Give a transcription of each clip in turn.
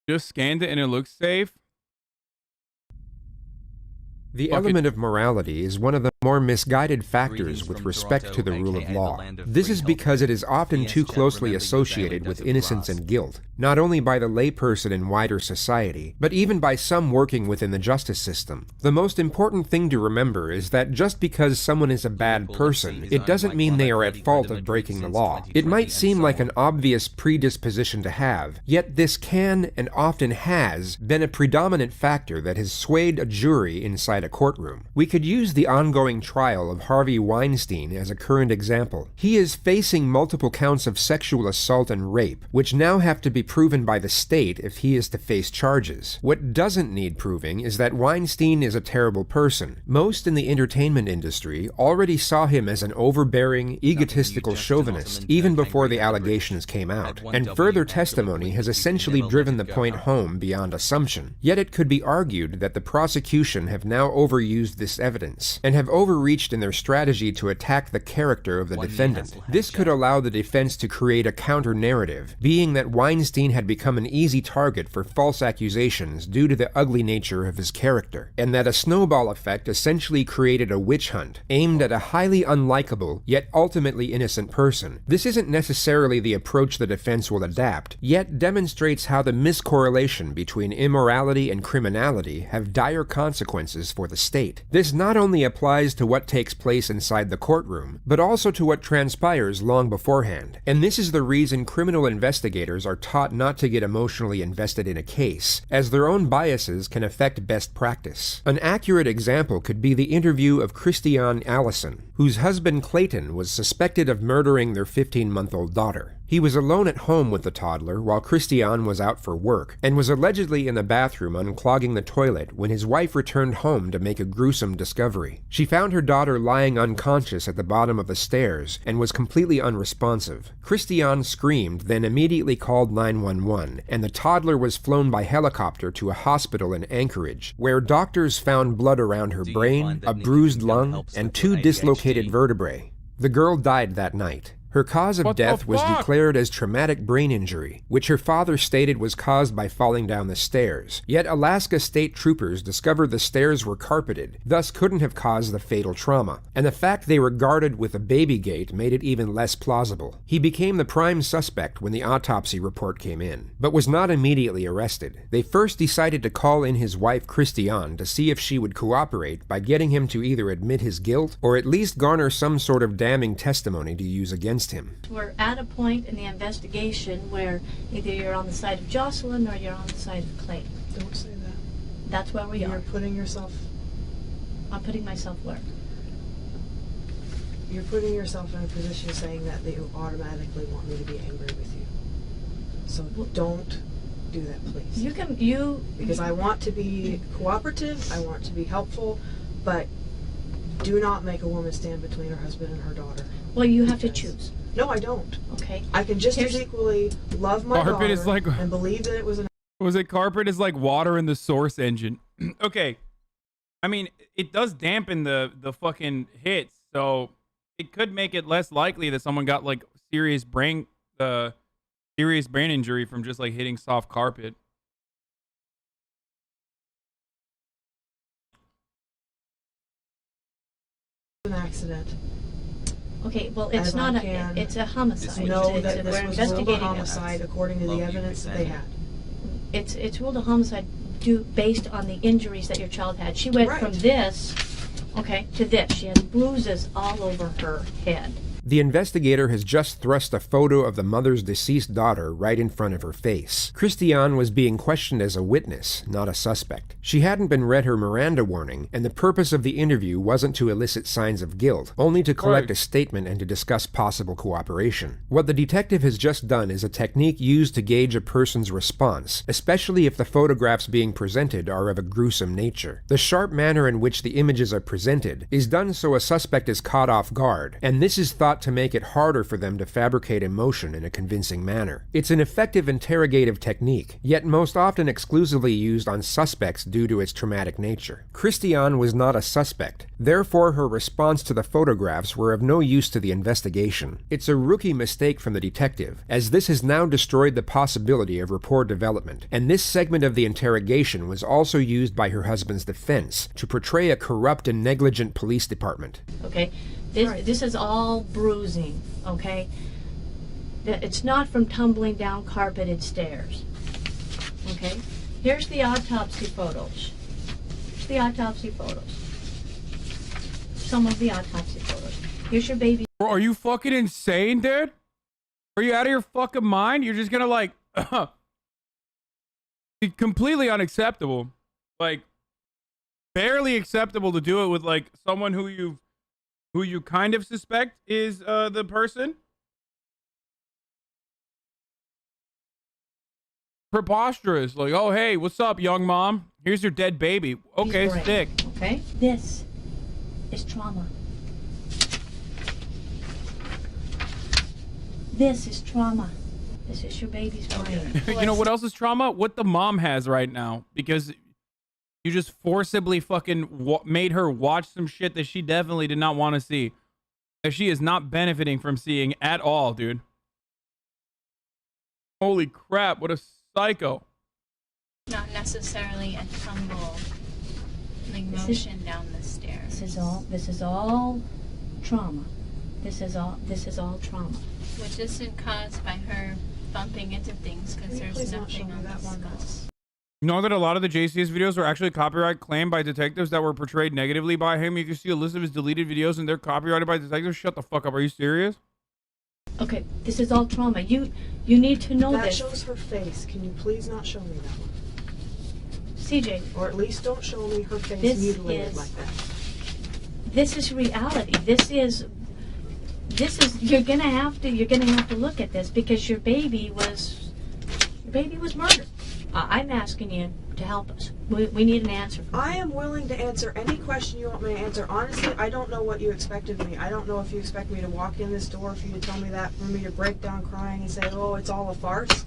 Just scanned it and it looks safe. The element of morality is one of the more misguided factors with respect to the rule of law. This is because it is often too closely associated with innocence and guilt, not only by the layperson in wider society, but even by some working within the justice system. The most important thing to remember is that just because someone is a bad person, it doesn't mean they are at fault of breaking the law. It might seem like an obvious predisposition to have, yet this can, and often has, been a predominant factor that has swayed a jury inside a courtroom. We could use the ongoing trial of Harvey Weinstein as a current example. He is facing multiple counts of sexual assault and rape, which now have to be proven by the state if he is to face charges. What doesn't need proving is that Weinstein is a terrible person. Most in the entertainment industry already saw him as an overbearing, egotistical chauvinist even before the allegations came out, and further testimony has essentially driven the point home beyond assumption. Yet it could be argued that the prosecution have now overused this evidence, and have overreached in their strategy to attack the character of the defendant. This could allow the defense to create a counter-narrative, being that Weinstein had become an easy target for false accusations due to the ugly nature of his character, and that a snowball effect essentially created a witch hunt, aimed at a highly unlikable, yet ultimately innocent person. This isn't necessarily the approach the defense will adapt, yet demonstrates how the miscorrelation between immorality and criminality have dire consequences for the state. This not only applies to what takes place inside the courtroom, but also to what transpires long beforehand. And this is the reason criminal investigators are taught not to get emotionally invested in a case, as their own biases can affect best practice. An accurate example could be the interview of Christiane Allison, whose husband Clayton was suspected of murdering their 15-month-old daughter. He was alone at home with the toddler while Christiane was out for work, and was allegedly in the bathroom unclogging the toilet when his wife returned home to make a gruesome discovery. She found her daughter lying unconscious at the bottom of the stairs and was completely unresponsive. Christiane screamed, then immediately called 911, and the toddler was flown by helicopter to a hospital in Anchorage, where doctors found blood around her brain, a bruised lung, and 2 dislocated vertebrae. The girl died that night. Her cause of death was declared as traumatic brain injury, which her father stated was caused by falling down the stairs. Yet Alaska state troopers discovered the stairs were carpeted, thus couldn't have caused the fatal trauma, and the fact they were guarded with a baby gate made it even less plausible. He became the prime suspect when the autopsy report came in, but was not immediately arrested. They first decided to call in his wife Christiane to see if she would cooperate by getting him to either admit his guilt or at least garner some sort of damning testimony to use against him. We're at a point in the investigation where either you're on the side of Jocelyn or you're on the side of Clayton. Don't say that. That's where we are. You're putting yourself... I'm putting myself where? You're putting yourself in a position saying that you automatically want me to be angry with you. So don't do that, please. Because I want to be cooperative, I want to be helpful, but do not make a woman stand between her husband and her daughter. Well, you have to choose. No, I don't. Okay. I can just as equally love my daughter is like, and believe that it was an... Was it carpet is like water in the source engine? Okay. I mean, it does dampen the fucking hits, so it could make it less likely that someone got like serious brain injury from just like hitting soft carpet. An accident. Okay, well, it's not it's a homicide. Know that we're this was investigating ruled a homicide according to the evidence that they had. It's ruled a homicide based on the injuries that your child had. She went from this, to this. She has bruises all over her head. The investigator has just thrust a photo of the mother's deceased daughter right in front of her face. Christiane was being questioned as a witness, not a suspect. She hadn't been read her Miranda warning, and the purpose of the interview wasn't to elicit signs of guilt, only to collect a statement and to discuss possible cooperation. What the detective has just done is a technique used to gauge a person's response, especially if the photographs being presented are of a gruesome nature. The sharp manner in which the images are presented is done so a suspect is caught off guard, and this is thought out to make it harder for them to fabricate emotion in a convincing manner. It's an effective interrogative technique, yet most often exclusively used on suspects due to its traumatic nature. Christiane was not a suspect, therefore her response to the photographs were of no use to the investigation. It's a rookie mistake from the detective, as this has now destroyed the possibility of rapport development, and this segment of the interrogation was also used by her husband's defense to portray a corrupt and negligent police department. Okay, this is all bruising, okay? It's not from tumbling down carpeted stairs, okay? Here's the autopsy photos. The autopsy photos. Some of the autopsy photos. Here's your baby. Bro, are you fucking insane, dude? Are you out of your fucking mind? You're just gonna like it's completely unacceptable. Like barely acceptable to do it with like someone who you kind of suspect is the person. Preposterous. Like, oh hey, what's up, young mom? Here's your dead baby. Okay, stick. Okay? This is trauma. This is trauma. This is your baby's brain. You know what else is trauma? What the mom has right now. Because you just forcibly fucking made her watch some shit that she definitely did not want to see. That she is not benefiting from seeing at all, dude. Holy crap, what a psycho. Not necessarily a tumble, like motion down the stairs. This is all trauma. This is all trauma. Which isn't caused by her bumping into things because there's nothing on the skull. You know that a lot of the JCS videos were actually copyright claimed by detectives that were portrayed negatively by him? You can see a list of his deleted videos and they're copyrighted by detectives? Shut the fuck up. Are you serious? Okay, this is all trauma. You need to know this. That shows her face. Can you please not show me that one? CJ. Or at least don't show me her face mutilated like that. This is reality. This is you're gonna have to look at this because your baby was murdered. I'm asking you to help us. We need an answer. I am willing to answer any question you want me to answer. Honestly, I don't know what you expect of me. I don't know if you expect me to walk in this door, for you to tell me that, for me to break down crying and say, oh, it's all a farce.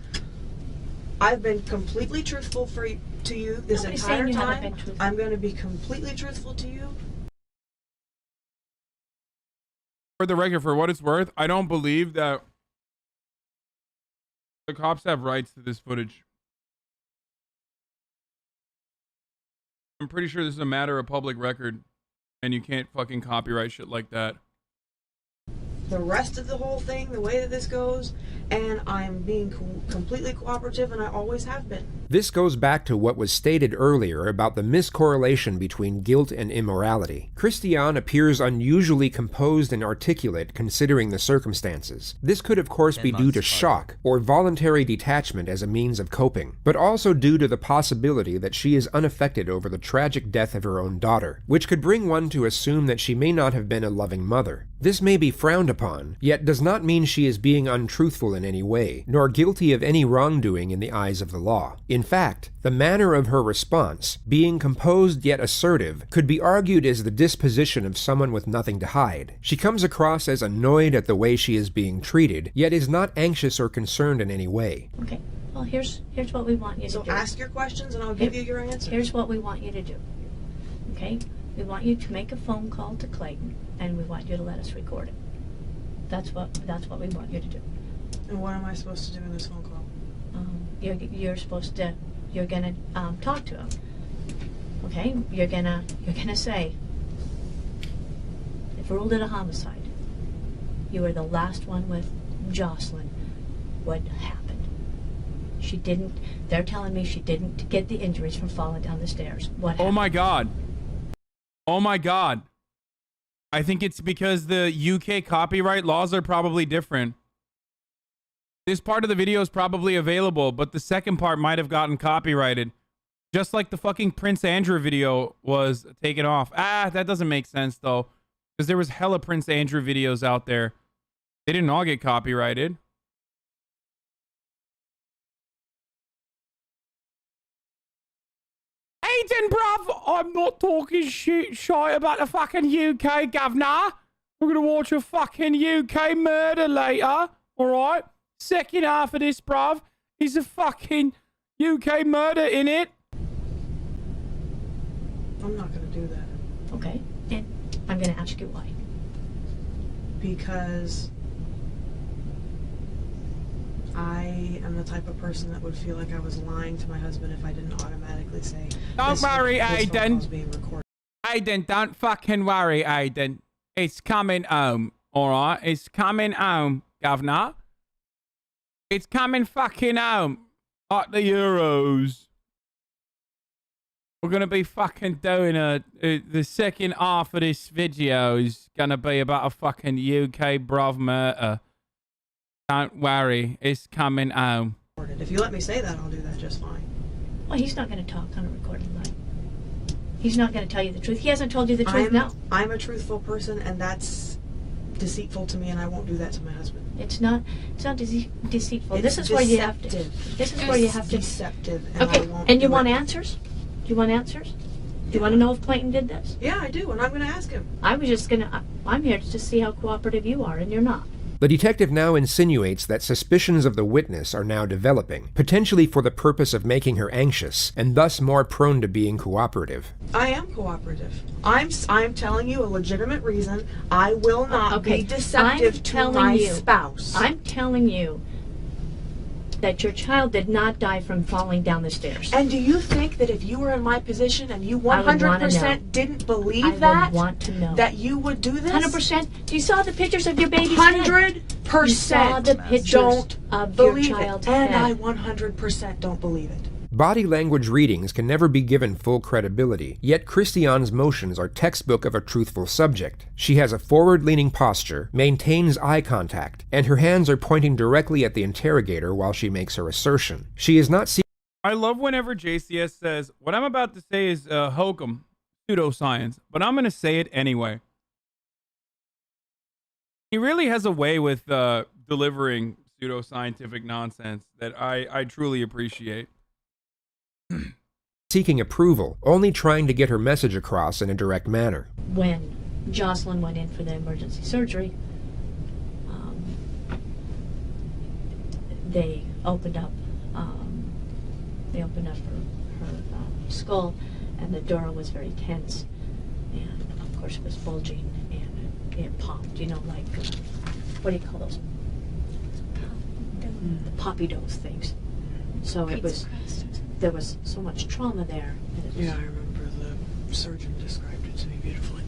I've been completely truthful to you this entire time. I'm going to be completely truthful to you. For the record, for what it's worth, I don't believe that the cops have rights to this footage. I'm pretty sure this is a matter of public record, and you can't fucking copyright shit like that. The rest of the whole thing, the way that this goes, and I'm being completely cooperative, and I always have been. This goes back to what was stated earlier about the miscorrelation between guilt and immorality. Christiane appears unusually composed and articulate considering the circumstances. This could of course be due to shock or voluntary detachment as a means of coping, but also due to the possibility that she is unaffected over the tragic death of her own daughter, which could bring one to assume that she may not have been a loving mother. This may be frowned upon, yet does not mean she is being untruthful in any way, nor guilty of any wrongdoing in the eyes of the law. In fact, the manner of her response, being composed yet assertive, could be argued as the disposition of someone with nothing to hide. She comes across as annoyed at the way she is being treated, yet is not anxious or concerned in any way. Okay, well here's what we want you to do. So ask your questions and I'll give you your answer. Here's what we want you to do, okay? We want you to make a phone call to Clayton, and we want you to let us record it. That's what we want you to do. And what am I supposed to do in this phone call? You're gonna talk to him. Okay? You're gonna say, if ruled it a homicide, you were the last one with Jocelyn. What happened? She didn't. They're telling me she didn't get the injuries from falling down the stairs. What happened? Oh my god. Oh my god. I think it's because the UK copyright laws are probably different. This part of the video is probably available, but the second part might have gotten copyrighted. Just like the fucking Prince Andrew video was taken off. That doesn't make sense though. Because there was hella Prince Andrew videos out there. They didn't all get copyrighted. Aiden, bruv, I'm not talking shit about the fucking UK, governor. We're gonna watch a fucking UK murder later, alright? Second half of this, bruv, is a fucking UK murder in it. I'm not gonna do that. Okay, and I'm gonna ask you why. Because I am the type of person that would feel like I was lying to my husband if I didn't automatically say, Don't worry, this phone Aiden. call's being recorded. Aiden, don't fucking worry, Aiden. It's coming home, alright? It's coming home, governor. It's coming fucking home. Like the Euros. We're gonna be fucking doing the second half of this video is gonna be about a fucking UK bruv murder. Don't worry, it's coming home. If you let me say that, I'll do that just fine. Well, he's not gonna talk on a recording line. He's not gonna tell you the truth. He hasn't told you the truth now. I'm a truthful person, and that's deceitful to me, and I won't do that to my husband. It's not deceitful. It's this is where you have to. This is where you have to. Deceptive. And Okay, I won't and you do want it. answers? Do you want answers? Do you want to know if Clayton did this? Yeah, I do, and I'm going to ask him. I'm here to see how cooperative you are, and you're not. The detective now insinuates that suspicions of the witness are now developing, potentially for the purpose of making her anxious, and thus more prone to being cooperative. I am cooperative. I'm telling you a legitimate reason. I will not be deceptive to my spouse. I'm telling you that your child did not die from falling down the stairs. And do you think that if you were in my position and you 100% didn't believe I would want to know. that you would do this? 100%? You saw the pictures of your baby's 100%. You saw the pictures don't of your believe child's it. And head. I 100% don't believe it. Body language readings can never be given full credibility, yet Christiane's motions are textbook of a truthful subject. She has a forward-leaning posture, maintains eye contact, and her hands are pointing directly at the interrogator while she makes her assertion. She is not I love whenever JCS says, what I'm about to say is hokum, pseudoscience, but I'm going to say it anyway. He really has a way with delivering pseudoscientific nonsense that I truly appreciate. seeking approval, only trying to get her message across in a direct manner. When Jocelyn went in for the emergency surgery, they opened up her skull, and the door was very tense, and of course it was bulging, and it popped, you know, like, what do you call those? The poppy dose things. So it was, there was so much trauma there. And it was, Yeah, I remember the surgeon described it to me beautifully.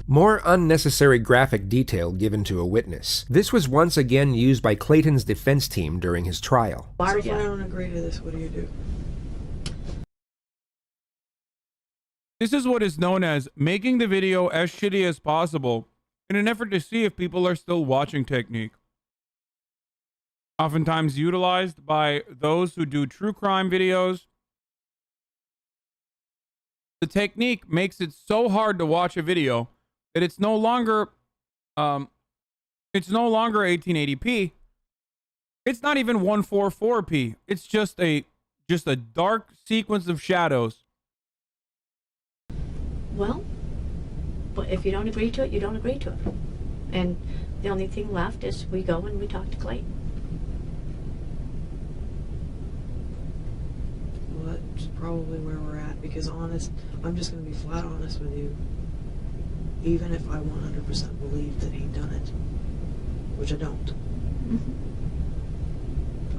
More unnecessary graphic detail given to a witness. This was once again used by Clayton's defense team during his trial. So if I don't agree to this, what do you do? This is what is known as making the video as shitty as possible in an effort to see if people are still watching technique. Oftentimes utilized by those who do true crime videos. The technique makes it so hard to watch a video that it's no longer 1880p. It's not even 144p. It's just a dark sequence of shadows. well, but if you don't agree to it, you don't agree to it. And the only thing left is we go and we talk to Clayton. Well, that's probably where we're at, because I'm just going to be flat honest with you. Even if I 100% believe that he'd done it, which I don't,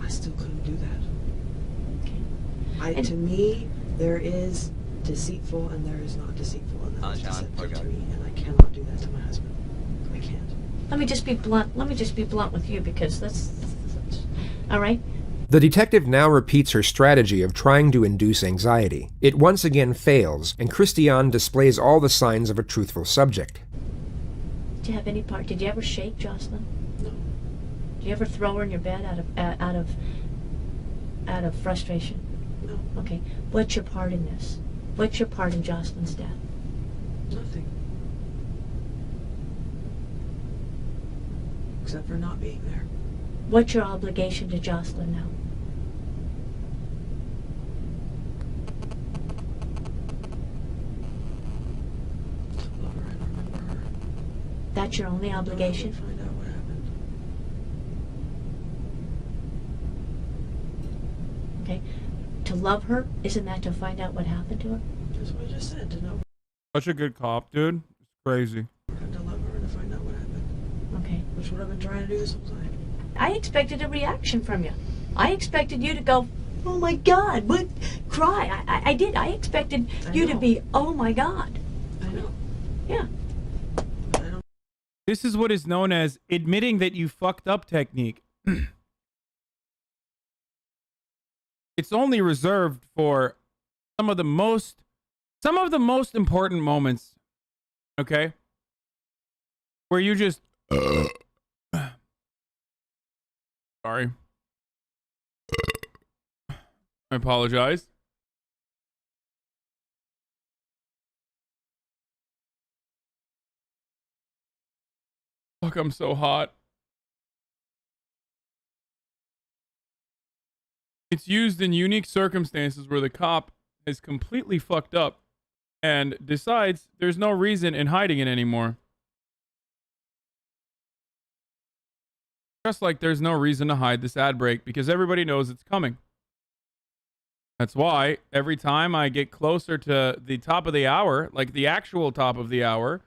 I still couldn't do that. Okay. To me, there is deceitful and there is not deceitful, and that is deceptive to me, and I cannot do that to my husband. I can't. Let me just be blunt. Let me just be blunt with you, because that's all right. The detective now repeats her strategy of trying to induce anxiety. It once again fails, and Christiane displays all the signs of a truthful subject. Did you have any part? Did you ever shake Jocelyn? No. Did you ever throw her in your bed out of frustration? No. Okay. What's your part in this? What's your part in Jocelyn's death? Nothing. Except for not being there. What's your obligation to Jocelyn now? To love her and remember her. that your only obligation? Find out what happened. Okay. To love her, isn't that to find out what happened to her? That's what I just said, to know. Such a good cop, dude. It's crazy. To love her and to find out what happened. Okay. Which is what I've been trying to do this whole time. I expected a reaction from you. I expected you to go, oh my God, what? Cry. I did. I expected you to be, oh my God. I know. Yeah. But I don't. This is what is known as admitting that you fucked up technique. It's only reserved for some of the most important moments, okay? Where you just sorry. I apologize. Fuck, I'm so hot. It's used in unique circumstances where the cop is completely fucked up and decides there's no reason in hiding it anymore. Just like there's no reason to hide this ad break because everybody knows it's coming. That's why every time I get closer to the top of the hour, like the actual top of the hour,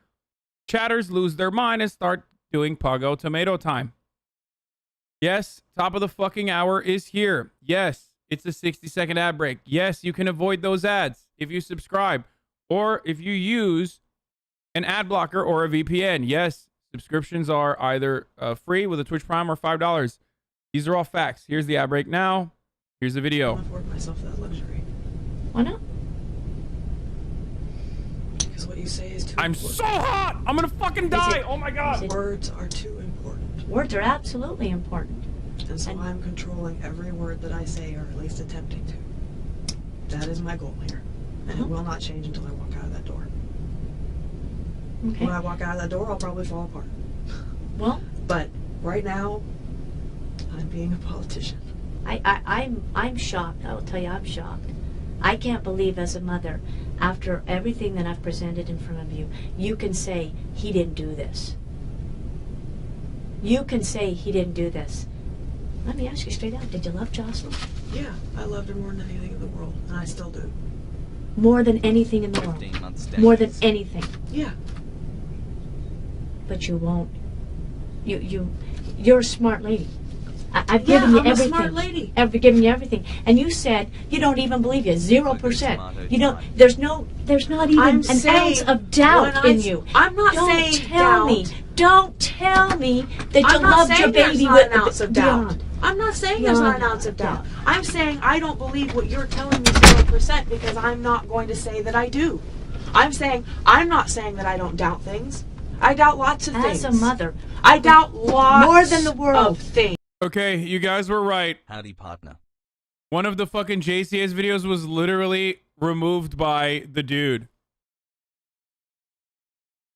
chatters lose their mind and start doing Pogo Tomato time. Yes, top of the fucking hour is here. Yes, it's a 60-second ad break. Yes, you can avoid those ads if you subscribe or if you use an ad blocker or a VPN. Yes, subscriptions are either free with a Twitch Prime or $5. These are all facts. Here's the ad break now. Here's the video. I can't afford myself that luxury. Why not? Because what you say is too I'm important. so hot! I'm gonna fucking die! Oh my god! Words are too important. Words are absolutely important. And so I'm controlling every word that I say, or at least attempting to. That is my goal here. And it will not change until I walk out of that door. Okay. When I walk out of that door, I'll probably fall apart. Well, But right now, I'm being a politician. I'm shocked. I will tell you, I'm shocked. I can't believe as a mother, after everything that I've presented in front of you, you can say he didn't do this. You can say he didn't do this. Let me ask you straight out, did you love Jocelyn? Yeah, I loved her more than anything in the world, and I still do. More than anything in the world. More than anything. Yeah. But you won't. You're a smart lady. I've given you I'm everything. a smart lady. I've given you everything, and you said you don't even believe you. 0%. You don't. There's not even an ounce of doubt in you. I'm not saying tell me. Don't tell me that you loved your baby with an ounce of doubt. I'm not saying there's not an ounce of doubt. I'm saying I don't believe what you're telling me 0% because I'm not going to say that I do. I'm not saying that I don't doubt things. I doubt lots of things. As a mother, I doubt lots more than the world of things. Okay, you guys were right. Howdy, partner. One of the fucking JCS videos was literally removed by the dude.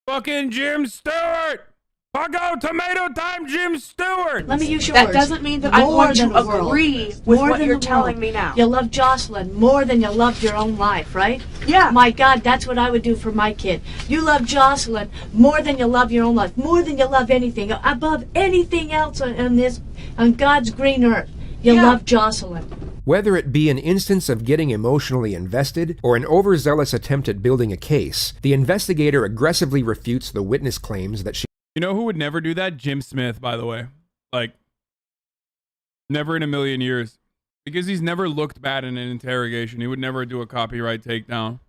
Fucking Jim Stewart! Pogo Tomato time, Jim Stewart! Let me use your That words. doesn't mean that I'm More going than to the world. agree with More what than you're the telling world. me now. You love Jocelyn more than you loved your own life, right? Yeah. My God, that's what I would do for my kid. You love Jocelyn more than you love your own life, more than you love anything, above anything else on God's green earth. You love Jocelyn. Whether it be an instance of getting emotionally invested or an overzealous attempt at building a case, the investigator aggressively refutes the witness claims that she... You know who would never do that? Jim Smith, by the way. Like, never in a million years. Because he's never looked bad in an interrogation. He would never do a copyright takedown.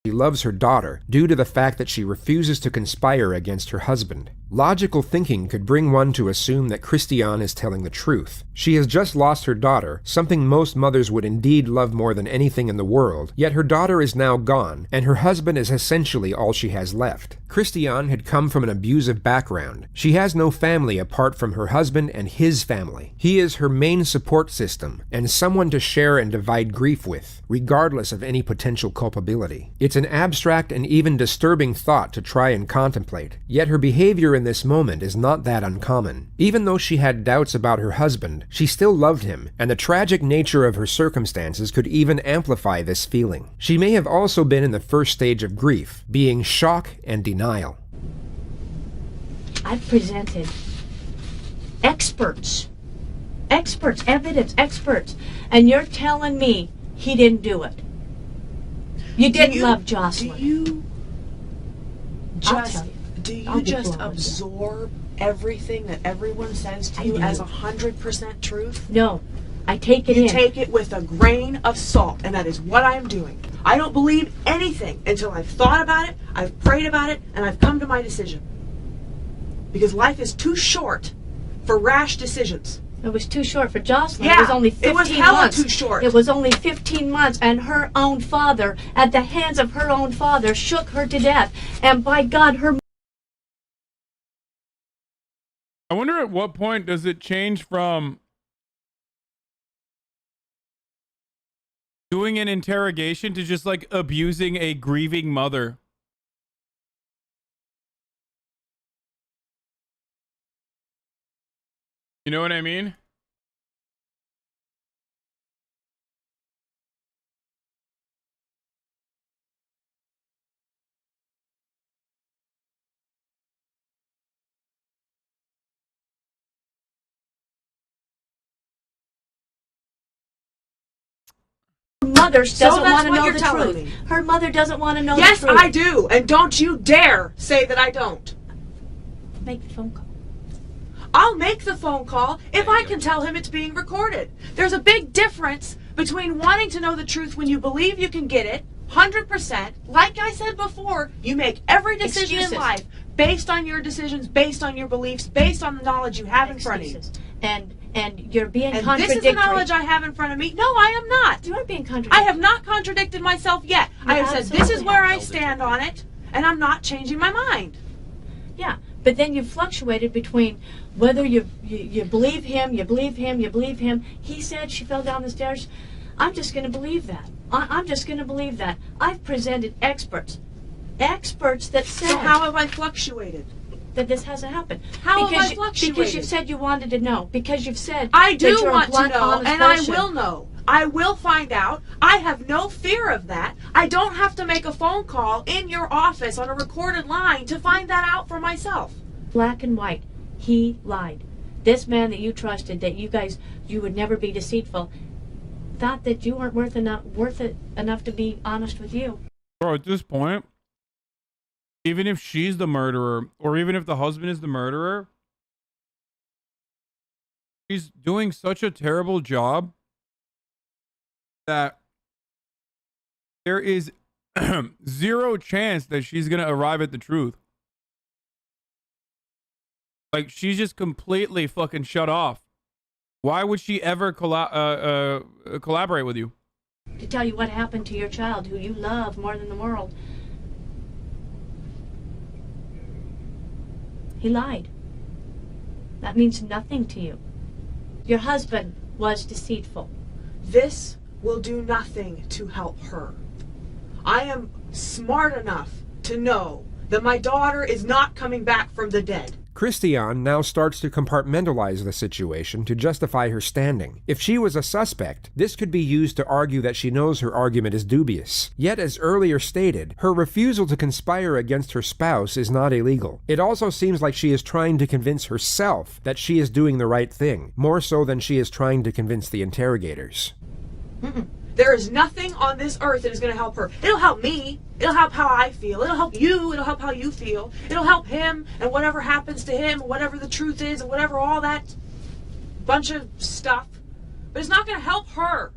She loves her daughter due to the fact that she refuses to conspire against her husband. Logical thinking could bring one to assume that Christiane is telling the truth. She has just lost her daughter, something most mothers would indeed love more than anything in the world, yet her daughter is now gone, and her husband is essentially all she has left. Christiane had come from an abusive background. She has no family apart from her husband and his family. He is her main support system, and someone to share and divide grief with, regardless of any potential culpability. It's an abstract and even disturbing thought to try and contemplate, yet her behavior in this moment is not that uncommon. Even though she had doubts about her husband, she still loved him, and the tragic nature of her circumstances could even amplify this feeling. She may have also been in the first stage of grief, being shock and denial. I've presented experts, evidence, experts, and you're telling me he didn't do it. You didn't love Jocelyn. Do you just absorb everything that everyone says to you as 100% truth? No, I take it in. You take it with a grain of salt, and that is what I am doing. I don't believe anything until I've thought about it, I've prayed about it, and I've come to my decision. Because life is too short for rash decisions. It was too short for Jocelyn. Yeah, it was only 15 months. It was hella too short. It was only 15 months, and her own father, at the hands of her own father, shook her to death. And by God, her... I wonder at what point does it change from doing an interrogation to just like abusing a grieving mother? You know what I mean? Her mother doesn't want to know the truth. Her mother doesn't want to know the truth. Yes, I do. And don't you dare say that I don't. Make the phone call. I'll make the phone call if I can tell him it's being recorded. There's a big difference between wanting to know the truth when you believe you can get it, 100%. Like I said before, you make every decision in life based on your decisions, based on your beliefs, based on the knowledge you have in front of you. And you're being contradictory. This is the knowledge I have in front of me. No, I am not. You are being contradictory. I have not contradicted myself yet. I have said this is where I stand on it, and I'm not changing my mind. Yeah, but then you fluctuated between whether you believe him, you believe him, you believe him. He said she fell down the stairs. I'm just going to believe that. I'm just going to believe that. I've presented experts that said... So how have I fluctuated? That this hasn't happened. How have I fluctuated? Because you've said you wanted to know. Because you've said I do that you're want a blunt, to know, honest and person. I will know. I will find out. I have no fear of that. I don't have to make a phone call in your office on a recorded line to find that out for myself. Black and white. He lied. This man that you trusted, that you would never be deceitful, thought that you weren't worth it enough to be honest with you. Bro, at this point, even if she's the murderer, or even if the husband is the murderer, she's doing such a terrible job that there is zero chance that she's going to arrive at the truth. Like, she's just completely fucking shut off. Why would she ever collaborate with you? To tell you what happened to your child, who you love more than the world. He lied. That means nothing to you. Your husband was deceitful. This will do nothing to help her. I am smart enough to know that my daughter is not coming back from the dead. Christiane now starts to compartmentalize the situation to justify her standing. If she was a suspect, this could be used to argue that she knows her argument is dubious. Yet, as earlier stated, her refusal to conspire against her spouse is not illegal. It also seems like she is trying to convince herself that she is doing the right thing, more so than she is trying to convince the interrogators. There is nothing on this earth that is going to help her. It'll help me. It'll help how I feel. It'll help you. It'll help how you feel. It'll help him and whatever happens to him, whatever the truth is, and whatever all that bunch of stuff. But it's not going to help her.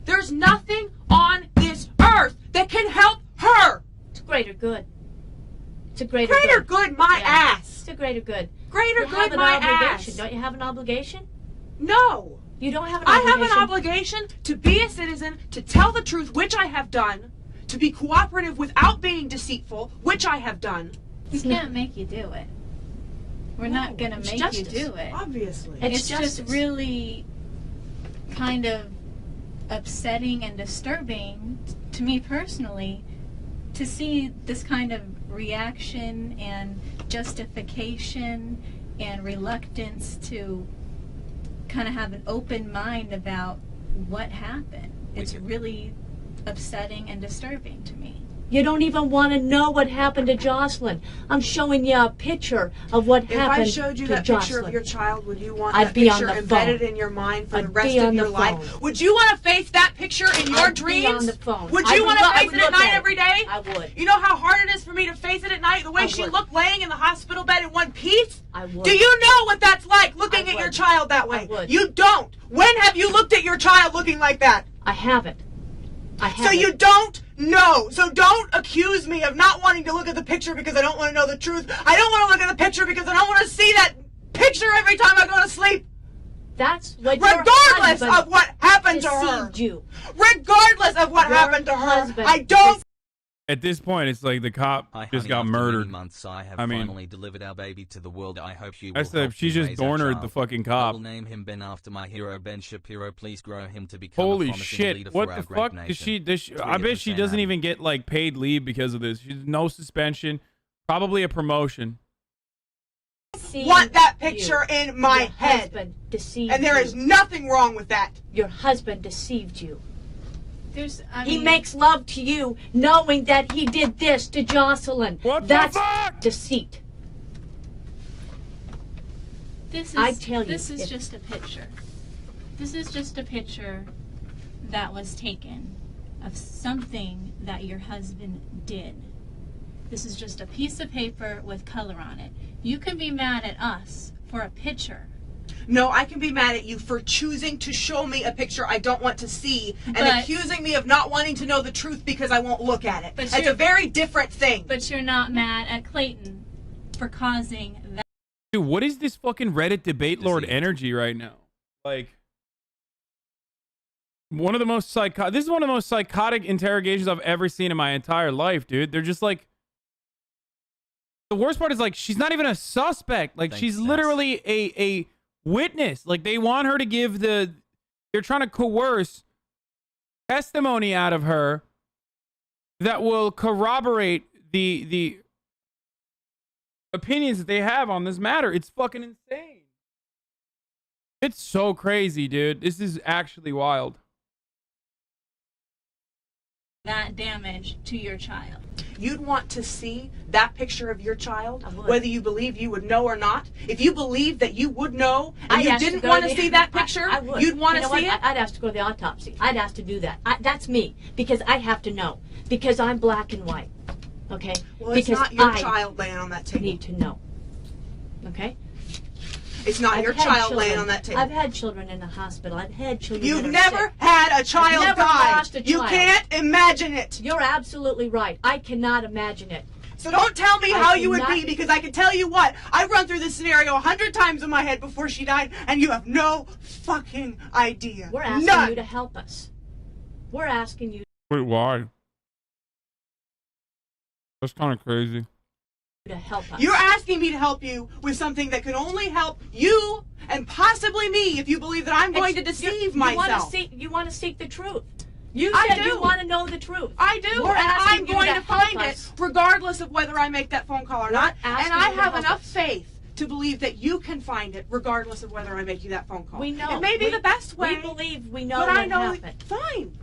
There's nothing on this earth that can help her. It's greater good. It's a greater good my ass. It's a greater good. Greater good my ass. Don't you have an obligation? No. You don't have an obligation? I have an obligation to be a citizen, to tell the truth, which I have done, to be cooperative without being deceitful, which I have done. We can't make you do it. We're not going to make you do it. Obviously. It's just really kind of upsetting and disturbing to me personally to see this kind of reaction and justification and reluctance to kind of have an open mind about what happened. It's really upsetting and disturbing to me. You don't even want to know what happened to Jocelyn. I'm showing you a picture of what happened to Jocelyn. If I showed you that picture of your child, would you want I'd that be on picture the embedded phone. in your mind for I'd the rest be of on your the life? phone. Would you want to face that picture in your I'd dreams? be on the phone. Would you want to face it at night every day? I would. You know how hard it is for me to face it at night? The way she looked laying in the hospital bed in one piece? I would. Do you know what that's like, looking at your child that way? I would. You don't. When have you looked at your child looking like that? I haven't. I haven't. So you don't know. So don't accuse me of not wanting to look at the picture because I don't want to know the truth. I don't want to look at the picture because I don't want to see that picture every time I go to sleep. That's what regardless of what happened to her. You. Regardless of what happened to her. I don't. At this point, it's like the cop just got murdered. Months, I have mean, finally delivered our baby to the world. I hope you. I said she just Dornered the fucking cop. I will name him Ben after my hero Ben Shapiro. Please grow him to become Holy a promising shit! leader What for the our great fuck nation. does she? I bet she doesn't even get like paid leave because of this. She's no suspension, probably a promotion. Want that picture in my head, and there is nothing wrong with that. Your husband deceived you. He mean, makes love to you knowing that he did this to Jocelyn. That's deceit. This is, I tell you, this is just a picture. This is just a picture that was taken of something that your husband did. This is just a piece of paper with color on it. You can be mad at us for a picture. No, I can be mad at you for choosing to show me a picture I don't want to see and accusing me of not wanting to know the truth because I won't look at it. It's a very different thing. But you're not mad at Clayton for causing that. Dude, what is this fucking Reddit debate lord energy right now? Like, one of the most this is one of the most psychotic interrogations I've ever seen in my entire life, dude. They're just like, the worst part is like, she's not even a suspect. Like, she's literally a witness. Like, they want her to give they're trying to coerce testimony out of her that will corroborate the opinions that they have on this matter. It's fucking insane. It's so crazy, dude. This is actually wild. That damage to your child. You'd want to see that picture of your child, whether you believe you would know or not. If you believe that you would know and you didn't want to see that picture, you'd want to see it? I'd ask to go to the autopsy. I'd ask to do that. That's me, because I have to know, because I'm black and white. Okay? Well, it's because not your child laying on that table. I need to know. Okay? It's not your child laying on that table. I've had children in the hospital. I've had children. You've never had a child die. You can't imagine it. You're absolutely right. I cannot imagine it. So don't tell me how you would be, because I can tell you what. I've run through this scenario 100 times in my head before she died, and you have no fucking idea. We're asking you to help us. We're asking you. Wait, why? That's kind of crazy. To help us. You're asking me to help you with something that can only help you and possibly me if you believe that I'm going to deceive myself. You want to seek the truth. You said you want to know the truth. I do, and I'm going to find it regardless of whether I make that phone call or not. And I have enough faith to believe that you can find it regardless of whether I make you that phone call. We know. It may be the best way. We believe we know what happened. Fine.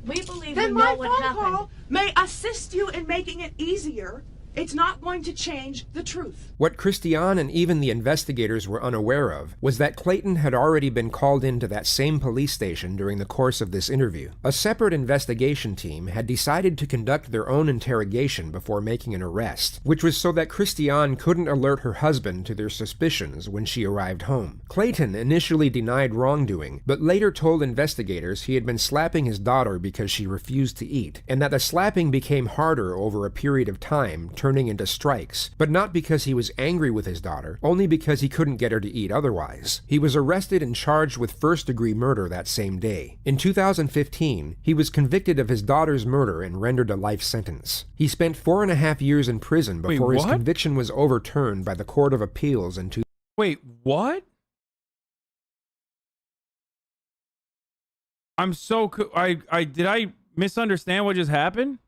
We believe then we know my what phone happened. call may assist you in making it easier. It's not going to change the truth. What Christiane and even the investigators were unaware of was that Clayton had already been called into that same police station during the course of this interview. A separate investigation team had decided to conduct their own interrogation before making an arrest, which was so that Christiane couldn't alert her husband to their suspicions when she arrived home. Clayton initially denied wrongdoing, but later told investigators he had been slapping his daughter because she refused to eat, and that the slapping became harder over a period of time, turning into strikes, but not because he was angry with his daughter, only because he couldn't get her to eat otherwise. He was arrested and charged with first-degree murder that same day. In 2015, he was convicted of his daughter's murder and rendered a life sentence. He spent 4.5 years in prison before his conviction was overturned by the Court of Appeals in Wait, what? I'm so did I misunderstand what just happened?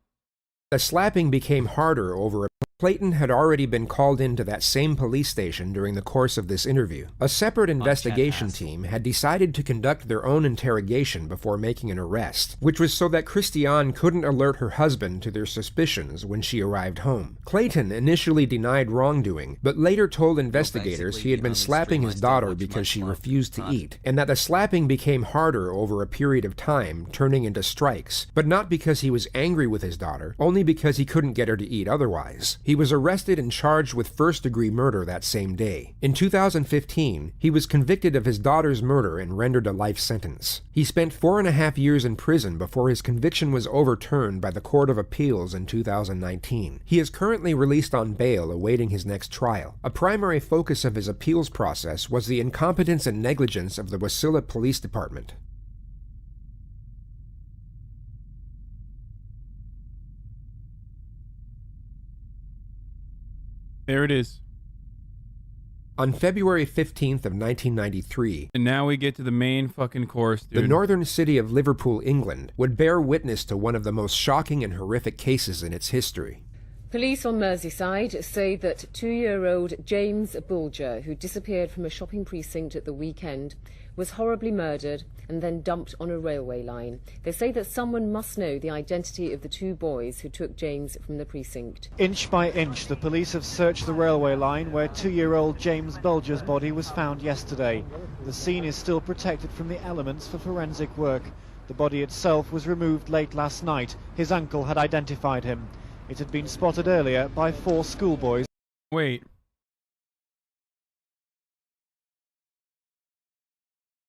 The slapping became harder over a Clayton had already been called into that same police station during the course of this interview. A separate investigation team had decided to conduct their own interrogation before making an arrest, which was so that Christiane couldn't alert her husband to their suspicions when she arrived home. Clayton initially denied wrongdoing, but later told investigators he had been slapping his daughter because she refused to eat, and that the slapping became harder over a period of time, turning into strikes, but not because he was angry with his daughter, only because he couldn't get her to eat otherwise. He was arrested and charged with first-degree murder that same day. In 2015, he was convicted of his daughter's murder and rendered a life sentence. He spent 4.5 years in prison before his conviction was overturned by the Court of Appeals in 2019. He is currently released on bail awaiting his next trial. A primary focus of his appeals process was the incompetence and negligence of the Wasilla Police Department. There it is. On February 15th of 1993, and now we get to the main fucking course, dude. The northern city of Liverpool, England, would bear witness to one of the most shocking and horrific cases in its history. Police on Merseyside say that 2-year-old James Bulger, who disappeared from a shopping precinct at the weekend, was horribly murdered and then dumped on a railway line. They say that someone must know the identity of the 2 boys who took James from the precinct. Inch by inch, the police have searched the railway line where 2-year-old James Bulger's body was found yesterday. The scene is still protected from the elements for forensic work. The body itself was removed late last night. His uncle had identified him. It had been spotted earlier by 4 schoolboys. Wait,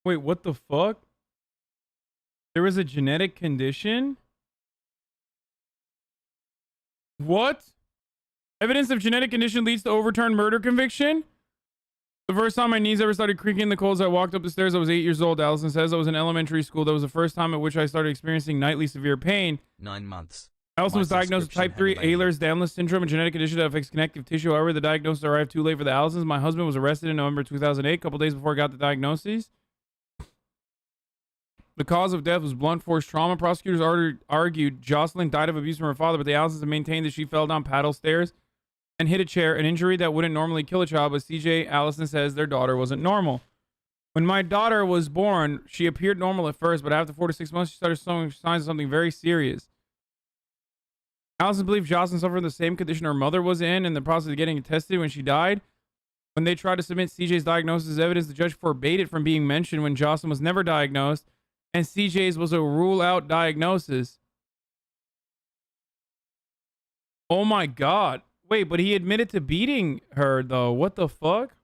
what the fuck? There was a genetic condition? What? Evidence of genetic condition leads to overturned murder conviction? The first time my knees ever started creaking in the cold as I walked up the stairs, I was 8 years old. Allison says I was in elementary school. That was the first time at which I started experiencing nightly severe pain. 9 months. Allison was diagnosed with type 3 Ehlers-Danlos syndrome, a genetic condition that affects connective tissue. However, the diagnosis arrived too late for the Allisons. My husband was arrested in November 2008, a couple days before I got the diagnosis. The cause of death was blunt force trauma. Prosecutors argued Jocelyn died of abuse from her father, but the Allisons have maintained that she fell down paddle stairs and hit a chair, an injury that wouldn't normally kill a child, but CJ Allison says their daughter wasn't normal. When my daughter was born, she appeared normal at first, but after 4 to 6 months, she started showing signs of something very serious. Allison believed Jocelyn suffered the same condition her mother was in the process of getting tested when she died. When they tried to submit CJ's diagnosis as evidence, the judge forbade it from being mentioned when Jocelyn was never diagnosed, and CJ's was a rule-out diagnosis. Oh my god. Wait, but he admitted to beating her, though. What the fuck?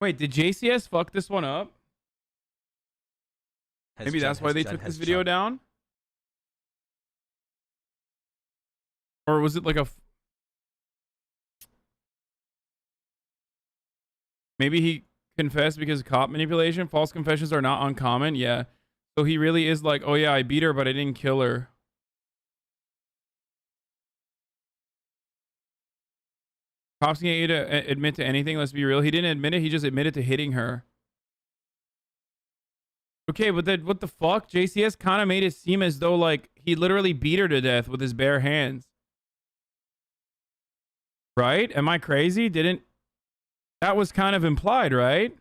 Wait, did JCS fuck this one up? Maybe that's why they took this video down? Or was it like a... Maybe he confessed because of cop manipulation? False confessions are not uncommon. Yeah. So he really is like, oh yeah, I beat her, but I didn't kill her. Cops can get you to admit to anything. Let's be real. He didn't admit it. He just admitted to hitting her. Okay, but then what the fuck? JCS kind of made it seem as though like he literally beat her to death with his bare hands. Right? Am I crazy? That was kind of implied, right?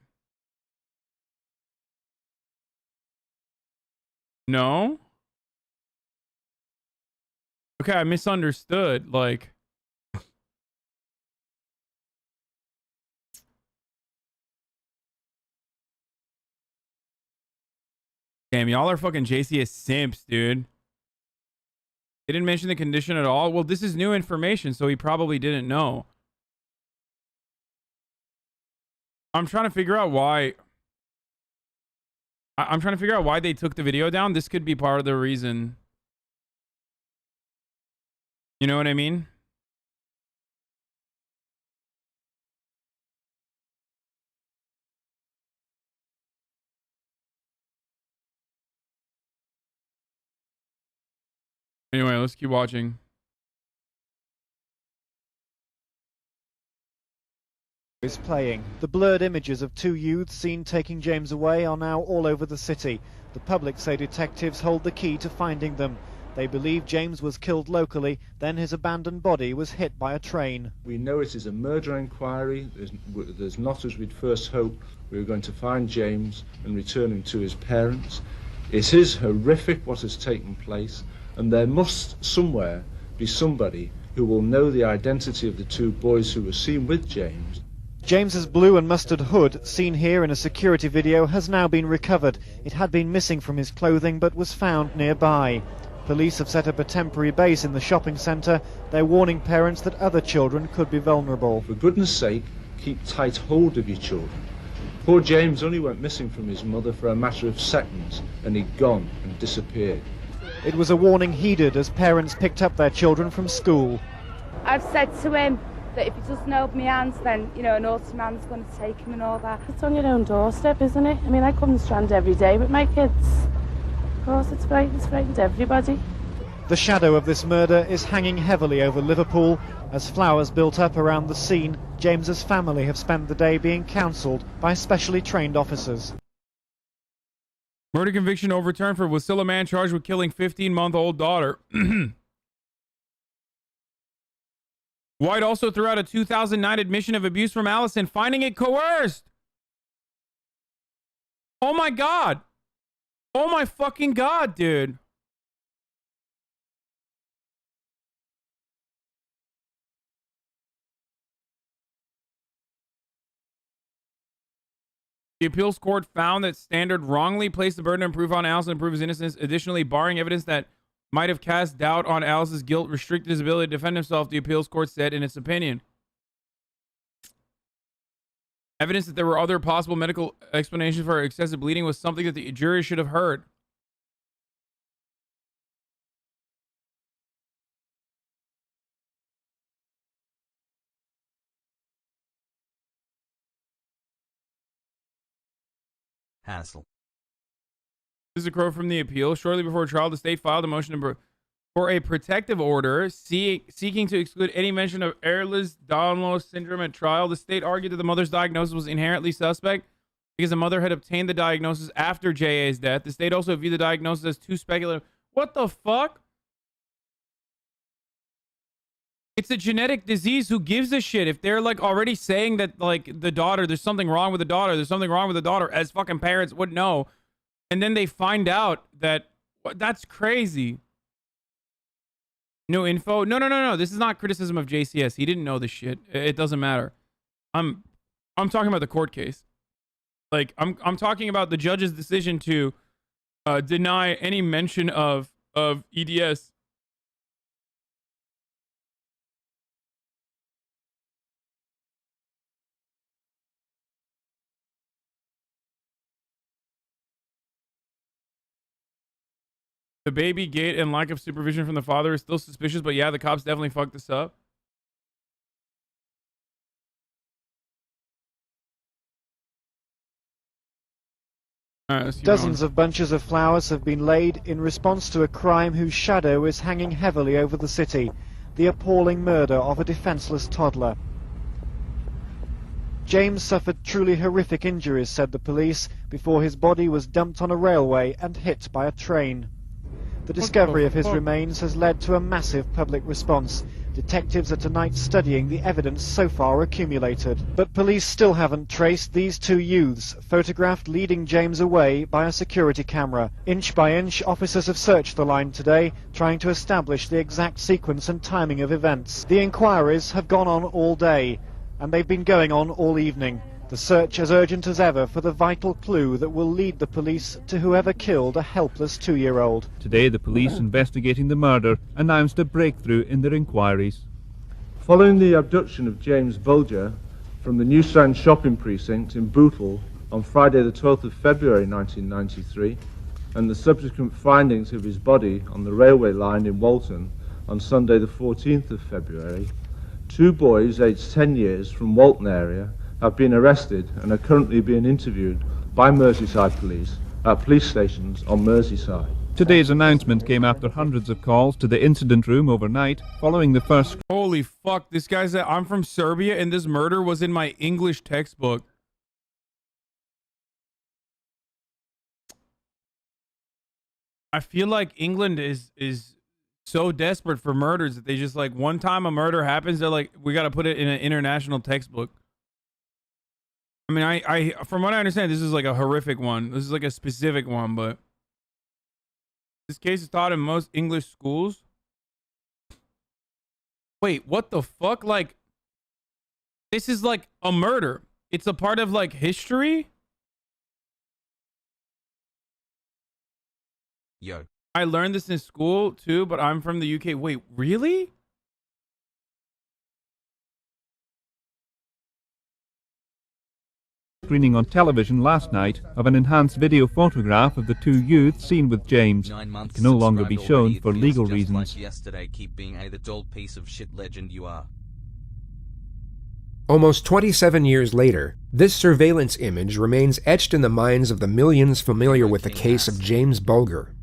No? Okay, I misunderstood. Like... Damn, y'all are fucking JCS simps, dude. They didn't mention the condition at all. Well, this is new information, so he probably didn't know. I'm trying to figure out why... I'm trying to figure out why they took the video down. This could be part of the reason. You know what I mean? Anyway, let's keep watching. is playing. The blurred images of two youths seen taking James away are now all over the city. The public say detectives hold the key to finding them. They believe James was killed locally, then his abandoned body was hit by a train. We know it is a murder inquiry. There's not, as we'd first hoped, we were going to find James and return him to his parents. It is horrific what has taken place, and there must somewhere be somebody who will know the identity of the two boys who were seen with James. James's blue and mustard hood, seen here in a security video, has now been recovered. It had been missing from his clothing but was found nearby. Police have set up a temporary base in the shopping centre. They're warning parents that other children could be vulnerable. For goodness sake, keep tight hold of your children. Poor James only went missing from his mother for a matter of seconds, and he'd gone and disappeared. It was a warning heeded as parents picked up their children from school. I've said to him that if he doesn't hold my hands, then, you know, an naughty man's going to take him and all that. It's on your own doorstep, isn't it? I mean, I come strand every day with my kids. Of course, it's frightened everybody. The shadow of this murder is hanging heavily over Liverpool. As flowers built up around the scene, James's family have spent the day being counselled by specially trained officers. Murder conviction overturned for Wasilla man charged with killing 15-month-old daughter. White also threw out a 2009 admission of abuse from Allison, finding it coerced. Oh my God. Oh my fucking God, dude. The appeals court found that Standard wrongly placed the burden of proof on Allison to prove his innocence. Additionally, barring evidence that might have cast doubt on Allison's guilt, restricted his ability to defend himself, the appeals court said in its opinion. Evidence that there were other possible medical explanations for excessive bleeding was something that the jury should have heard. Hassle. This is a quote from the appeal. Shortly before trial, the state filed a motion for a protective order seeking to exclude any mention of Ehlers-Danlos syndrome at trial. The state argued that the mother's diagnosis was inherently suspect because the mother had obtained the diagnosis after J.A.'s death. The state also viewed the diagnosis as too speculative. What the fuck? It's a genetic disease. Who gives a shit? If they're like already saying that like the daughter, there's something wrong with the daughter, there's something wrong with the daughter, as fucking parents would know. And then they find out that that's crazy. No info. No. This is not criticism of JCS. He didn't know this shit. It doesn't matter. I'm talking about the court case. Like I'm talking about the judge's decision to deny any mention of EDS. The baby gate and lack of supervision from the father is still suspicious, but yeah, the cops definitely fucked this up. Dozens of bunches of flowers have been laid in response to a crime whose shadow is hanging heavily over the city, the appalling murder of a defenseless toddler. James suffered truly horrific injuries, said the police, before his body was dumped on a railway and hit by a train. The discovery of his remains has led to a massive public response. Detectives are tonight studying the evidence so far accumulated. But police still haven't traced these two youths, photographed leading James away by a security camera. Inch by inch, officers have searched the line today, trying to establish the exact sequence and timing of events. The inquiries have gone on all day, and they've been going on all evening. The search as urgent as ever for the vital clue that will lead the police to whoever killed a helpless 2-year-old. Today, the police investigating the murder announced a breakthrough in their inquiries. Following the abduction of James Bulger from the New Strand shopping precinct in Bootle on Friday the 12th of February 1993, and the subsequent findings of his body on the railway line in Walton on Sunday the 14th of February, 2 boys aged 10 years from Walton area have been arrested and are currently being interviewed by Merseyside police at police stations on Merseyside. Today's announcement came after hundreds of calls to the incident room overnight following the first... Holy fuck, this guy said, I'm from Serbia and this murder was in my English textbook. I feel like England is so desperate for murders that they just like, one time a murder happens, they're like, we got to put it in an international textbook. I mean, I from what I understand, this is like a horrific one. This is like a specific one, but this case is taught in most English schools. Wait, what the fuck? Like, this is like a murder. It's a part of like history. Yo. I learned this in school too, but I'm from the UK. Wait, really? Screening on television last night of an enhanced video photograph of the two youths seen with James. It can no longer be shown for legal reasons. Like yesterday, keep being the dull piece of shit legend you are. Almost 27 years later, this surveillance image remains etched in the minds of the millions familiar with the case of James Bulger.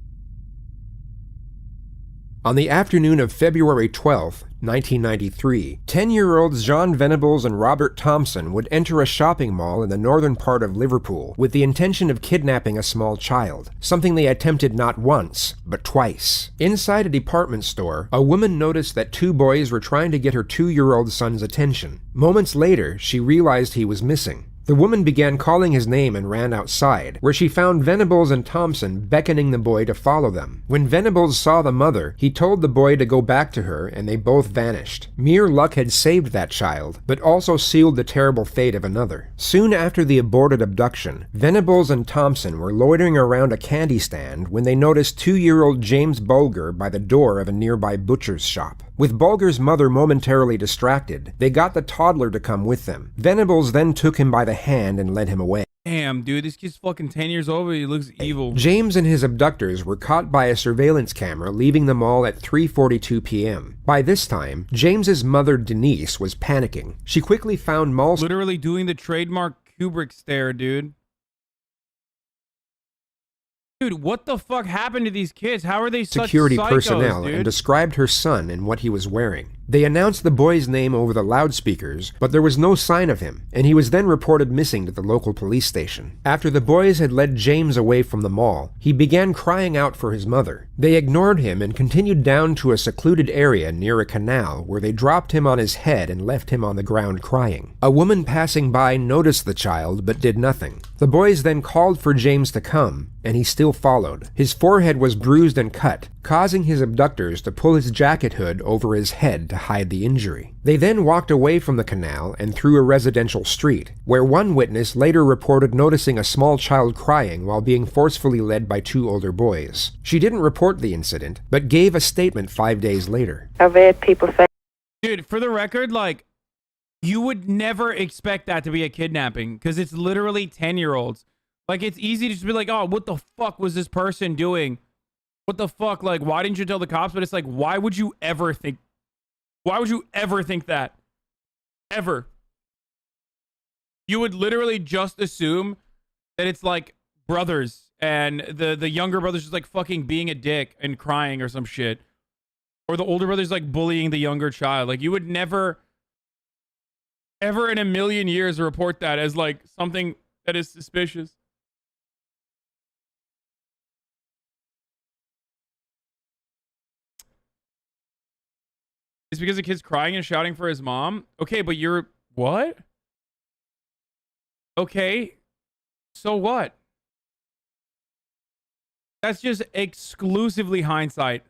On the afternoon of February 12, 1993, 10-year-olds John Venables and Robert Thompson would enter a shopping mall in the northern part of Liverpool with the intention of kidnapping a small child, something they attempted not once, but twice. Inside a department store, a woman noticed that two boys were trying to get her 2-year-old son's attention. Moments later, she realized he was missing. The woman began calling his name and ran outside, where she found Venables and Thompson beckoning the boy to follow them. When Venables saw the mother, he told the boy to go back to her, and they both vanished. Mere luck had saved that child, but also sealed the terrible fate of another. Soon after the aborted abduction, Venables and Thompson were loitering around a candy stand when they noticed 2-year-old James Bulger by the door of a nearby butcher's shop. With Bulger's mother momentarily distracted, they got the toddler to come with them. Venables then took him by the hand and led him away. Damn, dude, this kid's fucking 10 years old, but he looks evil. James and his abductors were caught by a surveillance camera leaving the mall at 3:42 p.m. By this time, James's mother, Denise, was panicking. She quickly found mall... Literally doing the trademark Kubrick stare, dude. Dude, what the fuck happened to these kids? How are they such security psychos, personnel dude? And described her son and what he was wearing. They announced the boy's name over the loudspeakers, but there was no sign of him, and he was then reported missing to the local police station. After the boys had led James away from the mall, he began crying out for his mother. They ignored him and continued down to a secluded area near a canal where they dropped him on his head and left him on the ground crying. A woman passing by noticed the child but did nothing. The boys then called for James to come, and he still followed. His forehead was bruised and cut, causing his abductors to pull his jacket hood over his head to hide the injury. They then walked away from the canal and through a residential street, where one witness later reported noticing a small child crying while being forcefully led by 2 older boys. She didn't report the incident, but gave a statement 5 days later. I've heard people say... Dude, for the record, like, you would never expect that to be a kidnapping, because it's literally 10-year-olds. Like, it's easy to just be like, oh, what the fuck was this person doing? What the fuck? Like, why didn't you tell the cops? But it's like, why would you ever think that? Ever. You would literally just assume that it's like brothers and the younger brother's just like fucking being a dick and crying or some shit. Or the older brother's like bullying the younger child. Like, you would never, ever in a million years report that as like something that is suspicious. It's because the kid's crying and shouting for his mom? Okay, but you're... What? Okay. So what? That's just exclusively hindsight.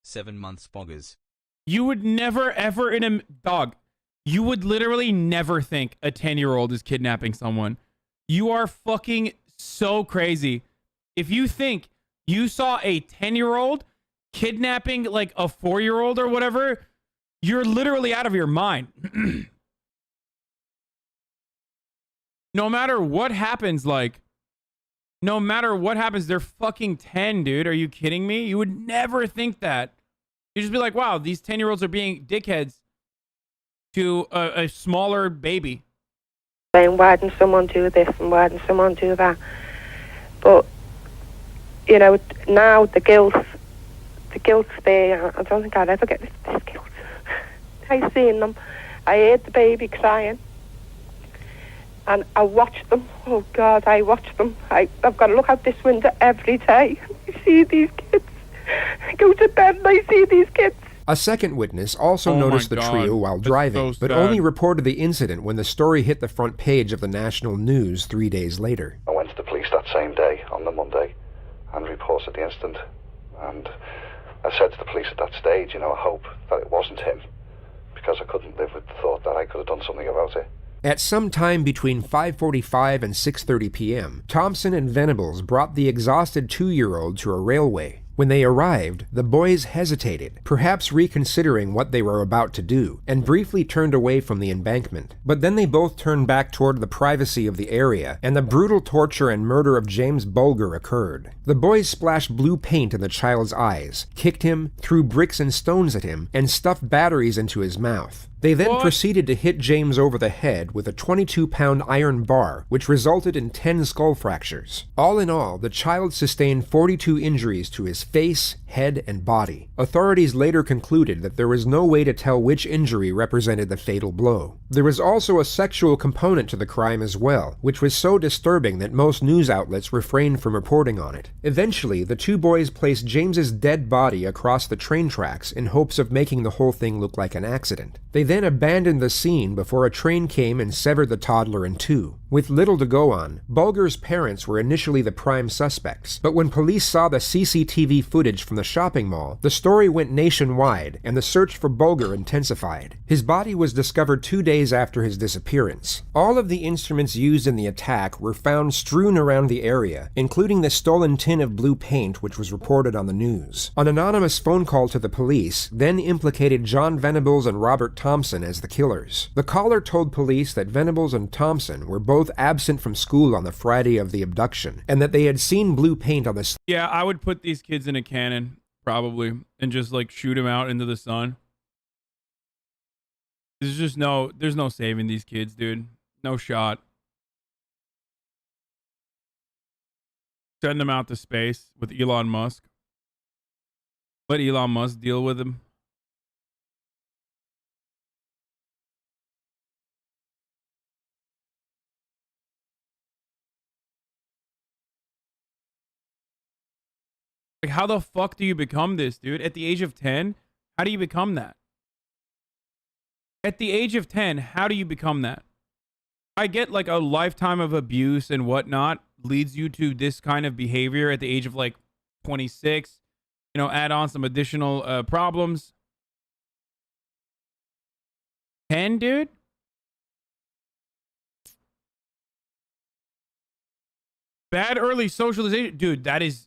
Seven months boggers. You would never, ever in a... Dog. You would literally never think a 10-year-old is kidnapping someone. You are fucking so crazy. If you think you saw a 10-year-old kidnapping like a 4-year-old or whatever, you're literally out of your mind. No matter what happens, like, no matter what happens, they're fucking 10, dude. Are you kidding me? You would never think that. You'd just be like, wow, these 10-year-olds are being dickheads to a smaller baby. saying, why didn't someone do this and why didn't someone do that? But, you know, now the guilt's there. I don't think I'll ever get this guilt. I seen them. I heard the baby crying. And I watched them. Oh, God, I watched them. I've got to look out this window every day. I see these kids. I go to bed and I see these kids. A second witness also noticed the trio while driving, but only reported the incident when the story hit the front page of the national news 3 days later. I went to the police that same day, on the Monday, and reported the incident. And I said to the police at that stage, you know, I hope that it wasn't him, because I couldn't live with the thought that I could have done something about it. At some time between 5:45 and 6:30 p.m., Thompson and Venables brought the exhausted 2-year-old to a railway. When they arrived, the boys hesitated, perhaps reconsidering what they were about to do, and briefly turned away from the embankment. But then they both turned back toward the privacy of the area, and the brutal torture and murder of James Bulger occurred. The boys splashed blue paint in the child's eyes, kicked him, threw bricks and stones at him, and stuffed batteries into his mouth. They then proceeded to hit James over the head with a 22-pound iron bar, which resulted in 10 skull fractures. All in all, the child sustained 42 injuries to his face, head, and body. Authorities later concluded that there was no way to tell which injury represented the fatal blow. There was also a sexual component to the crime as well, which was so disturbing that most news outlets refrained from reporting on it. Eventually, the two boys placed James's dead body across the train tracks in hopes of making the whole thing look like an accident. They then abandoned the scene before a train came and severed the toddler in two. With little to go on, Bulger's parents were initially the prime suspects, but when police saw the CCTV footage from the shopping mall, the story went nationwide and the search for Bulger intensified. His body was discovered 2 days after his disappearance. All of the instruments used in the attack were found strewn around the area, including the stolen tin of blue paint which was reported on the news. An anonymous phone call to the police then implicated John Venables and Robert Thompson as the killers. The caller told police that Venables and Thompson were both absent from school on the Friday of the abduction, and that they had seen blue paint on the... Yeah, I would put these kids in a cannon, probably, and just, like, shoot them out into the sun. There's no saving these kids, dude. No shot. Send them out to space with Elon Musk. Let Elon Musk deal with them. Like, how the fuck do you become this, dude? At the age of 10? How do you become that? At the age of 10, how do you become that? I get, like, a lifetime of abuse and whatnot leads you to this kind of behavior at the age of, like, 26. You know, add on some additional problems. 10, dude? Bad early socialization. Dude, that is...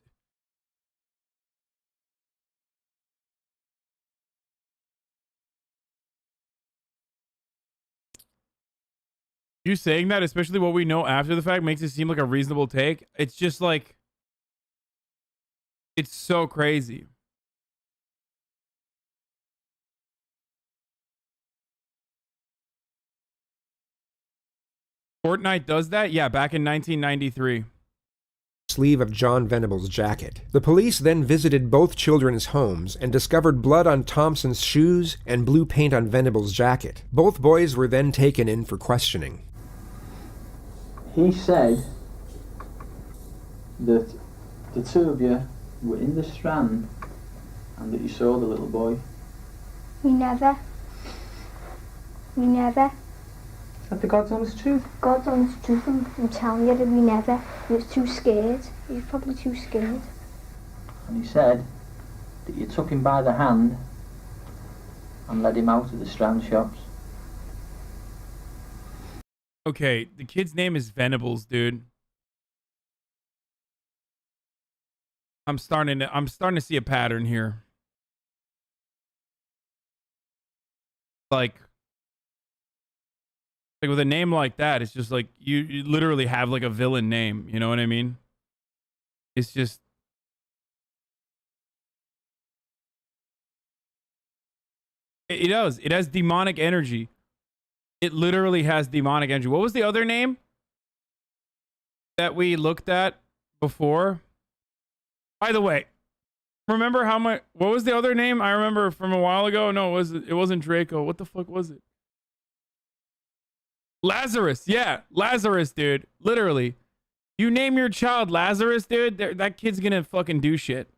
You saying that, especially what we know after the fact, makes it seem like a reasonable take. It's just like... It's so crazy. Fortnite does that? Yeah, back in 1993. Sleeve of John Venable's jacket. The police then visited both children's homes and discovered blood on Thompson's shoes and blue paint on Venable's jacket. Both boys were then taken in for questioning. He said that the two of you were in the Strand and that you saw the little boy. We never. Is that the God's honest truth? God's honest truth, I'm telling you that we never. He was too scared. He was probably too scared. And he said that you took him by the hand and led him out of the Strand shops. Okay, the kid's name is Venables, dude. I'm starting to see a pattern here. Like with a name like that, it's just like you literally have like a villain name, you know what I mean? It's just it does. It has demonic energy. It literally has demonic energy. What was the other name that we looked at before? By the way, remember how much? What was the other name? I remember from a while ago. No, it wasn't Draco. What the fuck was it? Lazarus. Yeah, Lazarus, dude. Literally, you name your child Lazarus, dude. That kid's gonna fucking do shit.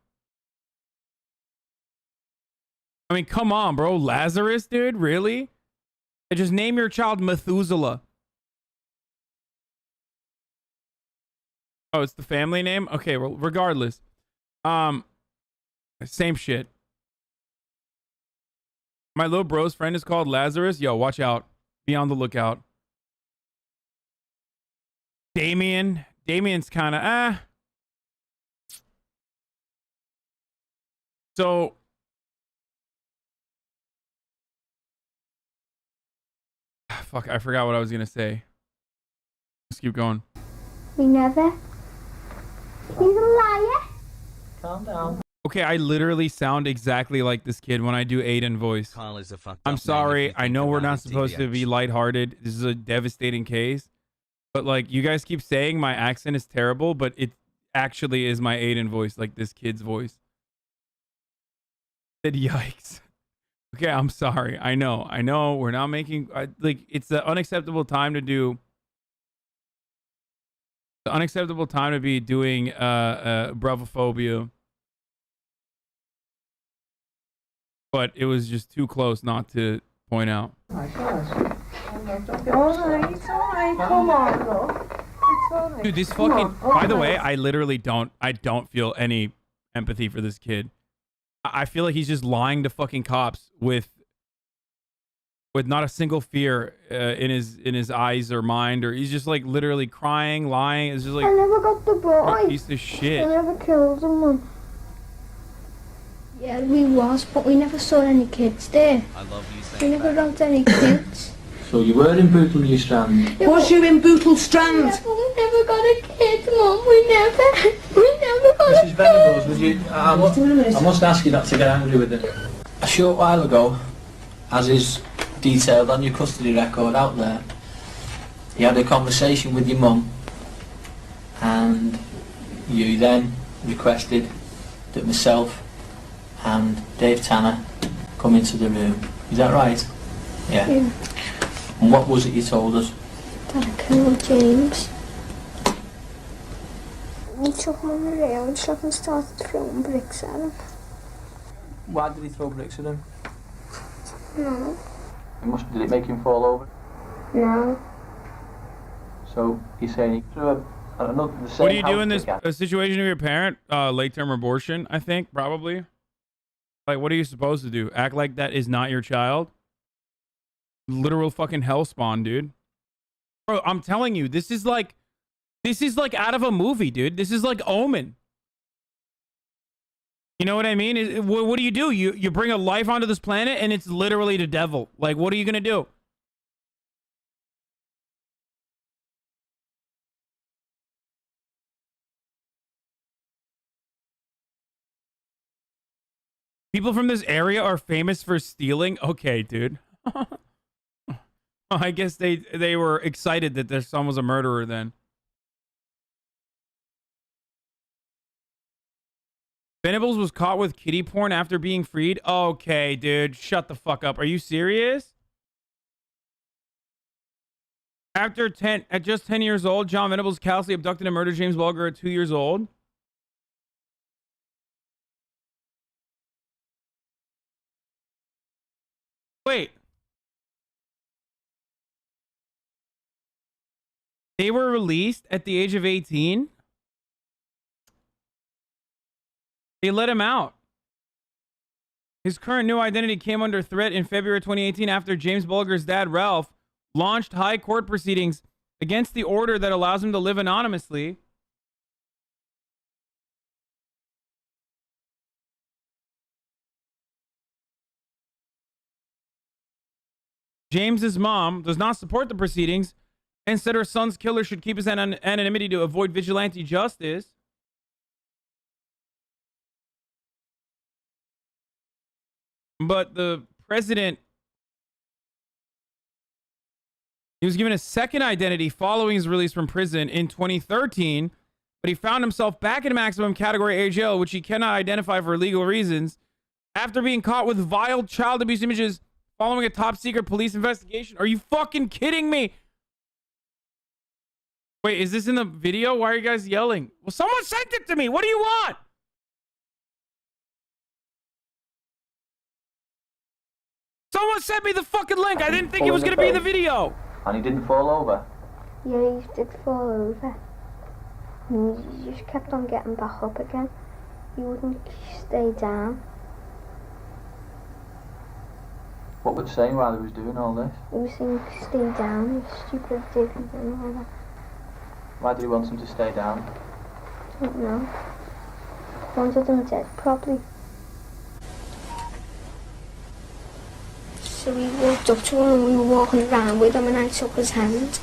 I mean, come on, bro. Lazarus, dude. Really? Just name your child Methuselah. Oh, it's the family name? Okay, well, regardless. Same shit. My little bro's friend is called Lazarus. Yo, watch out. Be on the lookout. Damien. Damien's kind of, So, fuck, I forgot what I was going to say. Let's keep going. We never. He's a liar. Calm down. Okay, I literally sound exactly like this kid when I do Aiden voice. Kyle is a fucked I'm up sorry. name if you I think know we're about not it, supposed to be lighthearted. This is a devastating case. But like, you guys keep saying my accent is terrible, but it actually is my Aiden voice, like this kid's voice. Said yikes. Okay, I'm sorry. I know. We're not making like it's the unacceptable time to do. The unacceptable time to be doing bravophobia. But it was just too close not to point out. Alright, come on, look. It's alright. Dude, this fucking. By the way, I literally don't feel any empathy for this kid. I feel like he's just lying to fucking cops with not a single fear in his eyes or mind, or he's just like literally crying, lying. It's just like I never got the boy. piece of shit. I never killed him. Yeah, we was, but we never saw any kids there. I love you We saying never that. got any kids. So you were in Bootle New Strand? Was you in Bootle Strand? Yeah, but we never got a kid, Mum. We never got Mrs. Venables, would you... I must ask you not to get angry with it. A short while ago, as is detailed on your custody record out there, you had a conversation with your mum, and you then requested that myself and Dave Tanner come into the room. Is that right? Yeah. And what was it you told us? That I killed James. He took him on the railway shop and started throwing bricks at him. Why did he throw bricks at him? No. Did it make him fall over? No. So he's saying he threw another the same What do you do house in this brick at him. situation of your parent? Late-term abortion, I think, probably. Like, what are you supposed to do? Act like that is not your child? Literal fucking hellspawn, dude. Bro, I'm telling you, this is like out of a movie, dude. This is like Omen. You know what I mean? What do? You bring a life onto this planet and it's literally the devil. Like, what are you gonna do? People from this area are famous for stealing? Okay, dude. I guess they were excited that their son was a murderer then. Venables was caught with kiddie porn after being freed? Okay, dude. Shut the fuck up. Are you serious? At just 10 years old, John Venables callously abducted and murdered James Bulger at 2 years old. Wait. They were released at the age of 18? They let him out. His current new identity came under threat in February 2018 after James Bulger's dad, Ralph, launched high court proceedings against the order that allows him to live anonymously. James's mom does not support the proceedings and said her son's killer should keep his anonymity to avoid vigilante justice. But the president He was given a second identity following his release from prison in 2013, but he found himself back in maximum category age jail, which he cannot identify for legal reasons, after being caught with vile child abuse images following a top secret police investigation. Are you fucking kidding me? Wait, is this in the video? Why are you guys yelling? Well, someone sent it to me. What do you want? Someone sent me the fucking link. I didn't think it was going to be in the video. And he didn't fall over? Yeah, he did fall over. And he just kept on getting back up again. He wouldn't stay down. What was he saying while he was doing all this? He was saying stay down, he's stupid, and all that. Why did he want him to stay down? I don't know. Wanted him dead, probably. So we walked up to him and we were walking around with him and I took his hand.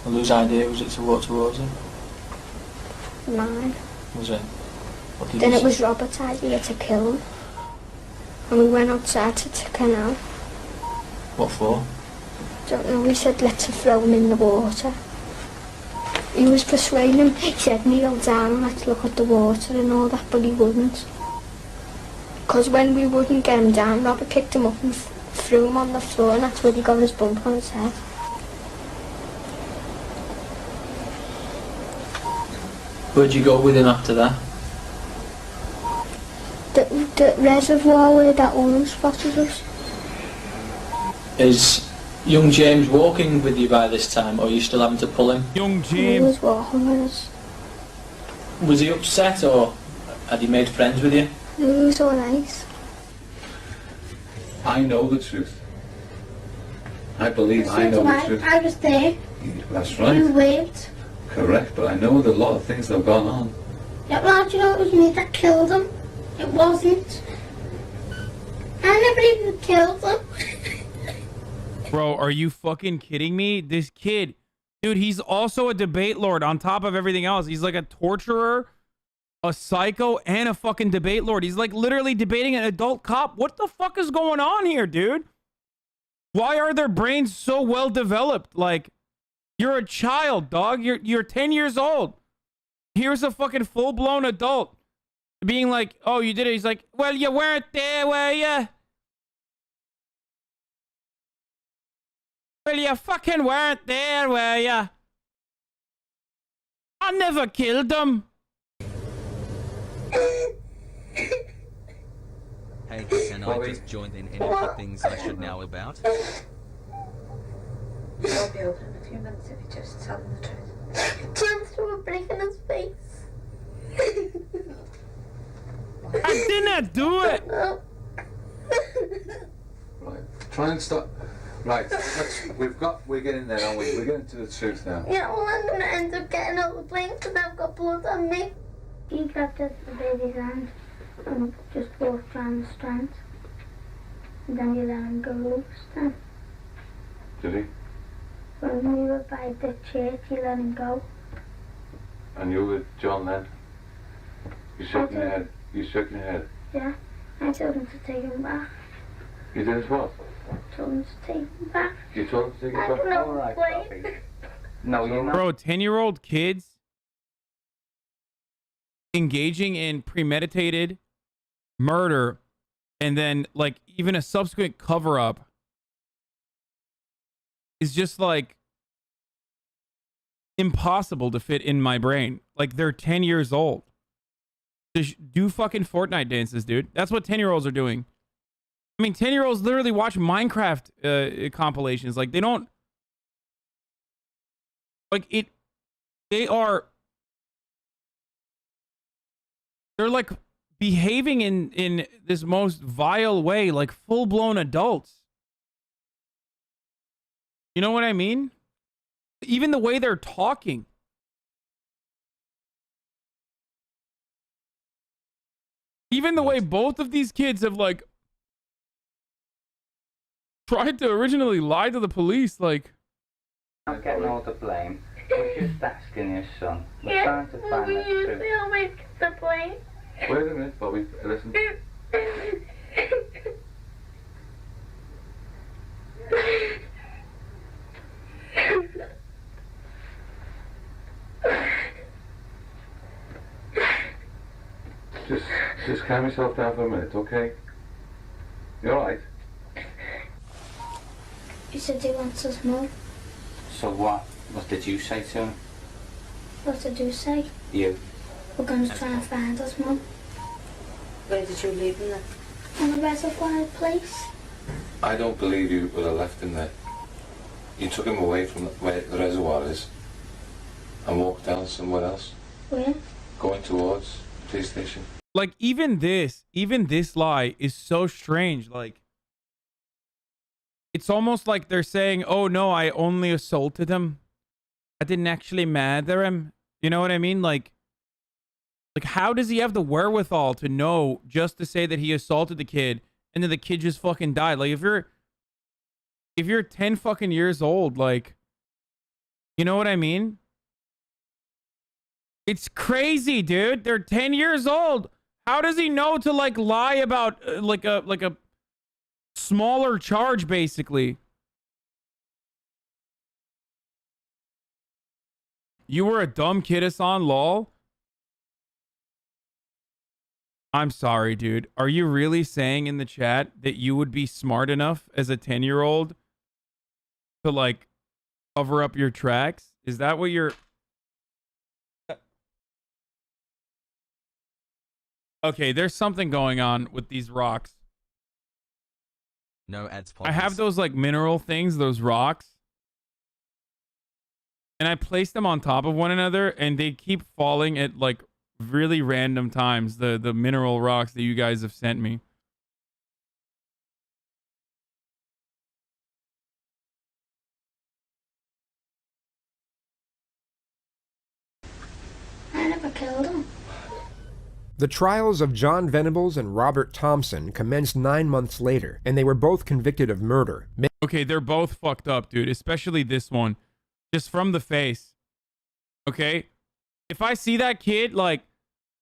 Well, whose idea was it to walk towards him? Mine. Was it? What did Then he it was Robert's idea to kill him. And we went outside to the canal. What for? Don't know, we said let's throw him in the water. He was persuading him, he said kneel down and let's look at the water and all that, but he wouldn't. Because when we wouldn't get him down, Robert picked him up and threw him on the floor and that's where he got his bump on his head. Where'd you go with him after that? The reservoir where that woman spotted us. Is young James walking with you by this time, or are you still having to pull him? Young He James. was walking with us. Was he upset, or had he made friends with you? He was all nice. I know the truth. I believe I know the truth. I was there. That's right. You waved. Correct, but I know that a lot of things that have gone on. Yeah, well, do you know it was me that killed him? It wasn't. I never even killed him. Bro, are you fucking kidding me? This kid, dude, he's also a debate lord on top of everything else. He's like a torturer, a psycho, and a fucking debate lord. He's like literally debating an adult cop. What the fuck is going on here, dude? Why are their brains so well developed? Like, you're a child, dog. You're 10 years old. Here's a fucking full-blown adult being like, oh, you did it. He's like, well, you weren't there, were you? Well, you fucking weren't there, were you? I never killed them. Hey, can I just join in any of the things I should know about? I'll be open in a few minutes if you just tell him the truth. James threw a brick in his face. I did not do it. Right, try and stop. Right, we're getting there, aren't we? We're getting to the truth now. Yeah, well, I'm going to end up getting out of the plane because I've got blood on me. He grabbed the baby's hand and just walked around the strand. And then you let him go loose then. Did he? When we were by the church, you let him go. And you were with John then? You shook your head? You shook your head? Yeah, I told him to take him back. You did what? Told him to take him back. You told him to take him back? I don't know, All right, wait. No, you're not. Bro, 10-year-old kids engaging in premeditated murder and then, like, even a subsequent cover-up is just, like, impossible to fit in my brain. Like, they're 10 years old. Just do fucking Fortnite dances, dude. That's what 10-year-olds are doing. I mean, 10-year-olds literally watch Minecraft compilations. Like, they don't... Like, they are... They're, like, behaving in this most vile way, like full-blown adults. You know what I mean? Even the way they're talking. Even the way both of these kids have, like, tried to originally lie to the police, like... I'm not getting all the blame. We're just asking your son. We're trying to find the truth. We always get the blame. Wait a minute, Bobby. Listen. Just calm yourself down for a minute, okay? You alright? He said he wants us more. So what? What did you say to him? What did you say? You. We're going to try and find us, Mum. Where did you leave him then? On a reservoir place. I don't believe you would have left him there. You took him away from where the reservoir is and walked down somewhere else. Where? Going towards the police station. Like, even this lie is so strange. Like, it's almost like they're saying, oh no, I only assaulted him. I didn't actually murder him. You know what I mean? Like how does he have the wherewithal to know just to say that he assaulted the kid and then the kid just fucking died? Like, if you're 10 fucking years old, like, you know what I mean? It's crazy, dude. They're 10 years old. How does he know to like lie about like a smaller charge, basically? You were a dumb kid, Hasan, lol. I'm sorry, dude. Are you really saying in the chat that you would be smart enough as a 10-year-old to like cover up your tracks? Is that what you're... Okay, there's something going on with these rocks. No ads. I have those like mineral things, those rocks. And I place them on top of one another and they keep falling at like really random times. The mineral rocks that you guys have sent me. I never killed him. The trials of John Venables and Robert Thompson commenced 9 months later, and they were both convicted of murder. Okay, they're both fucked up, dude. Especially this one. Just from the face. Okay? If I see that kid, like,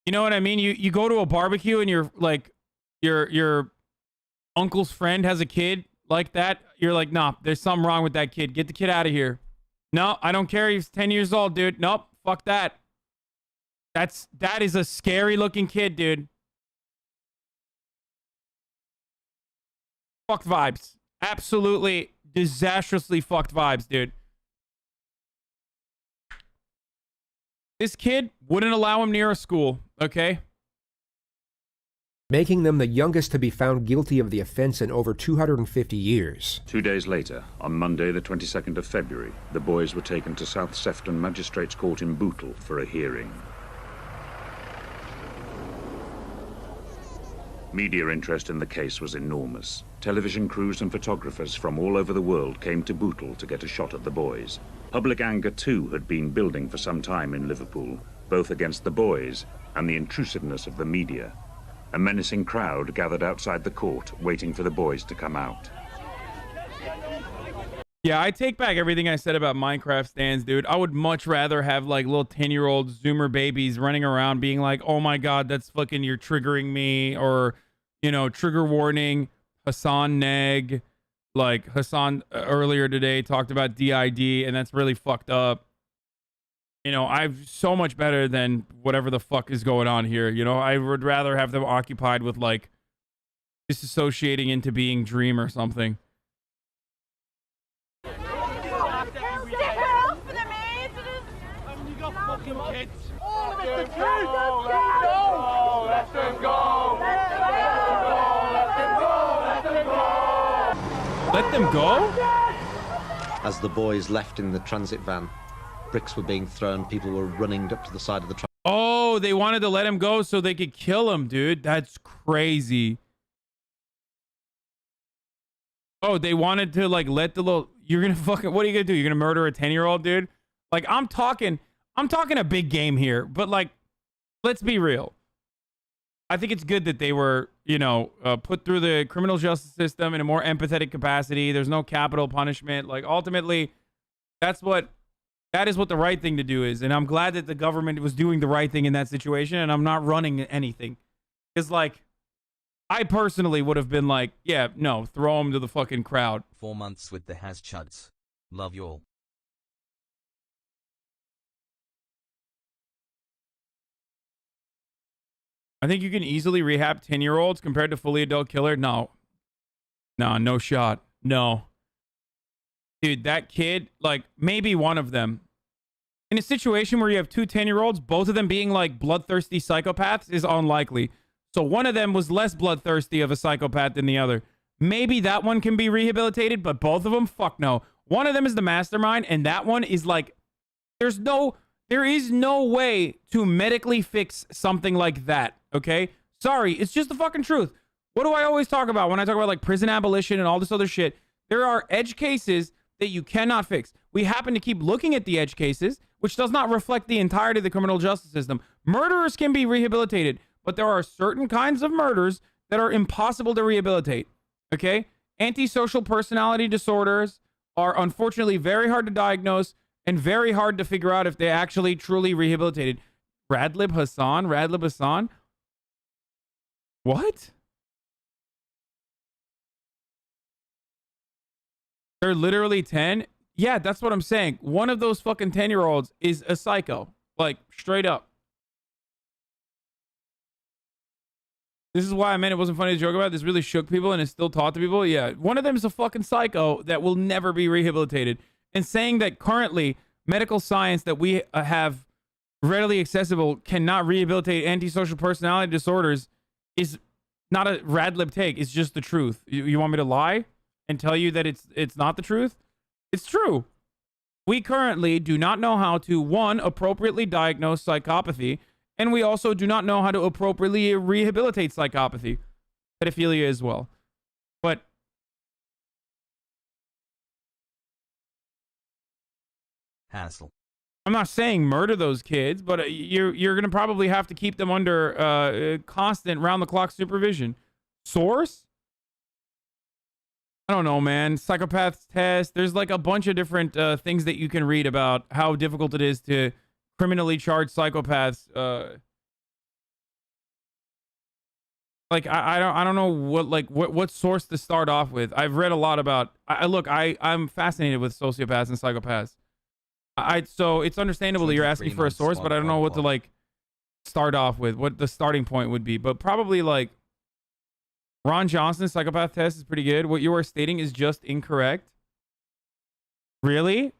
you know what I mean? You go to a barbecue and you're like, your uncle's friend has a kid like that. You're like, nah, there's something wrong with that kid. Get the kid out of here. No, I don't care. He's 10 years old, dude. Nope. Fuck that. That is a scary looking kid, dude. Fucked vibes. Absolutely disastrously fucked vibes, dude. This kid wouldn't allow him near a school, okay? Making them the youngest to be found guilty of the offense in over 250 years. 2 days later, on Monday the 22nd of February, the boys were taken to South Sefton Magistrates Court in Bootle for a hearing. Media interest in the case was enormous. Television crews and photographers from all over the world came to Bootle to get a shot at the boys. Public anger too had been building for some time in Liverpool, both against the boys and the intrusiveness of the media. A menacing crowd gathered outside the court, waiting for the boys to come out. Yeah, I take back everything I said about Minecraft stands, dude. I would much rather have like little 10-year-old Zoomer babies running around being like, oh my god, that's fucking, you're triggering me, or, you know, trigger warning, Hasan neg. Like Hasan earlier today talked about DID, and that's really fucked up. You know, I've so much better than whatever the fuck is going on here. You know, I would rather have them occupied with like disassociating into being Dream or something. Let them go? As the boys left in the transit van, bricks were being thrown, people were running up to the side of the truck. Oh, they wanted to let him go so they could kill him, dude. That's crazy. Oh, they wanted to like let the little... You're gonna fucking... What are you gonna do? You're gonna murder a 10-year-old, dude? Like, I'm talking a big game here, but like, let's be real. I think it's good that they were, you know, put through the criminal justice system in a more empathetic capacity. There's no capital punishment. Like, ultimately, that is what the right thing to do is. And I'm glad that the government was doing the right thing in that situation, and I'm not running anything. Because, like, I personally would have been like, yeah, no, throw him to the fucking crowd. 4 months with the Has Chuds. Love you all. I think you can easily rehab 10-year-olds compared to fully adult killer. No, no shot. No. Dude, that kid, like, maybe one of them. In a situation where you have two 10-year-olds, both of them being, like, bloodthirsty psychopaths is unlikely. So one of them was less bloodthirsty of a psychopath than the other. Maybe that one can be rehabilitated, but both of them, fuck no. One of them is the mastermind, and that one is, like, there is no way to medically fix something like that, okay? Sorry, it's just the fucking truth. What do I always talk about when I talk about, like, prison abolition and all this other shit? There are edge cases that you cannot fix. We happen to keep looking at the edge cases, which does not reflect the entirety of the criminal justice system. Murderers can be rehabilitated, but there are certain kinds of murders that are impossible to rehabilitate, okay? Antisocial personality disorders are unfortunately very hard to diagnose and very hard to figure out if they actually truly rehabilitated. Radlib Hassan? What? They're literally 10? Yeah, that's what I'm saying. One of those fucking 10-year-olds is a psycho. Like, straight up. This is why I meant it wasn't funny to joke about. This really shook people and it's still taught to people. Yeah, one of them is a fucking psycho that will never be rehabilitated. And saying that currently medical science that we have readily accessible cannot rehabilitate antisocial personality disorders is not a Radlib take. It's just the truth. You want me to lie and tell you that it's not the truth? It's true. We currently do not know how to, one, appropriately diagnose psychopathy, and we also do not know how to appropriately rehabilitate psychopathy. Pedophilia as well. But hassle. I'm not saying murder those kids, but you're going to probably have to keep them under constant round-the-clock supervision. Source? I don't know, man. Psychopaths test. There's like a bunch of different things that you can read about how difficult it is to criminally charge psychopaths. Like I don't know what source to start off with. I've read a lot about. I'm fascinated with sociopaths and psychopaths. So it's understandable that you're asking for a source, but I don't know what to like start off with. What the starting point would be, but probably like. Ron Johnson's psychopath test is pretty good. What you are stating is just incorrect. Really?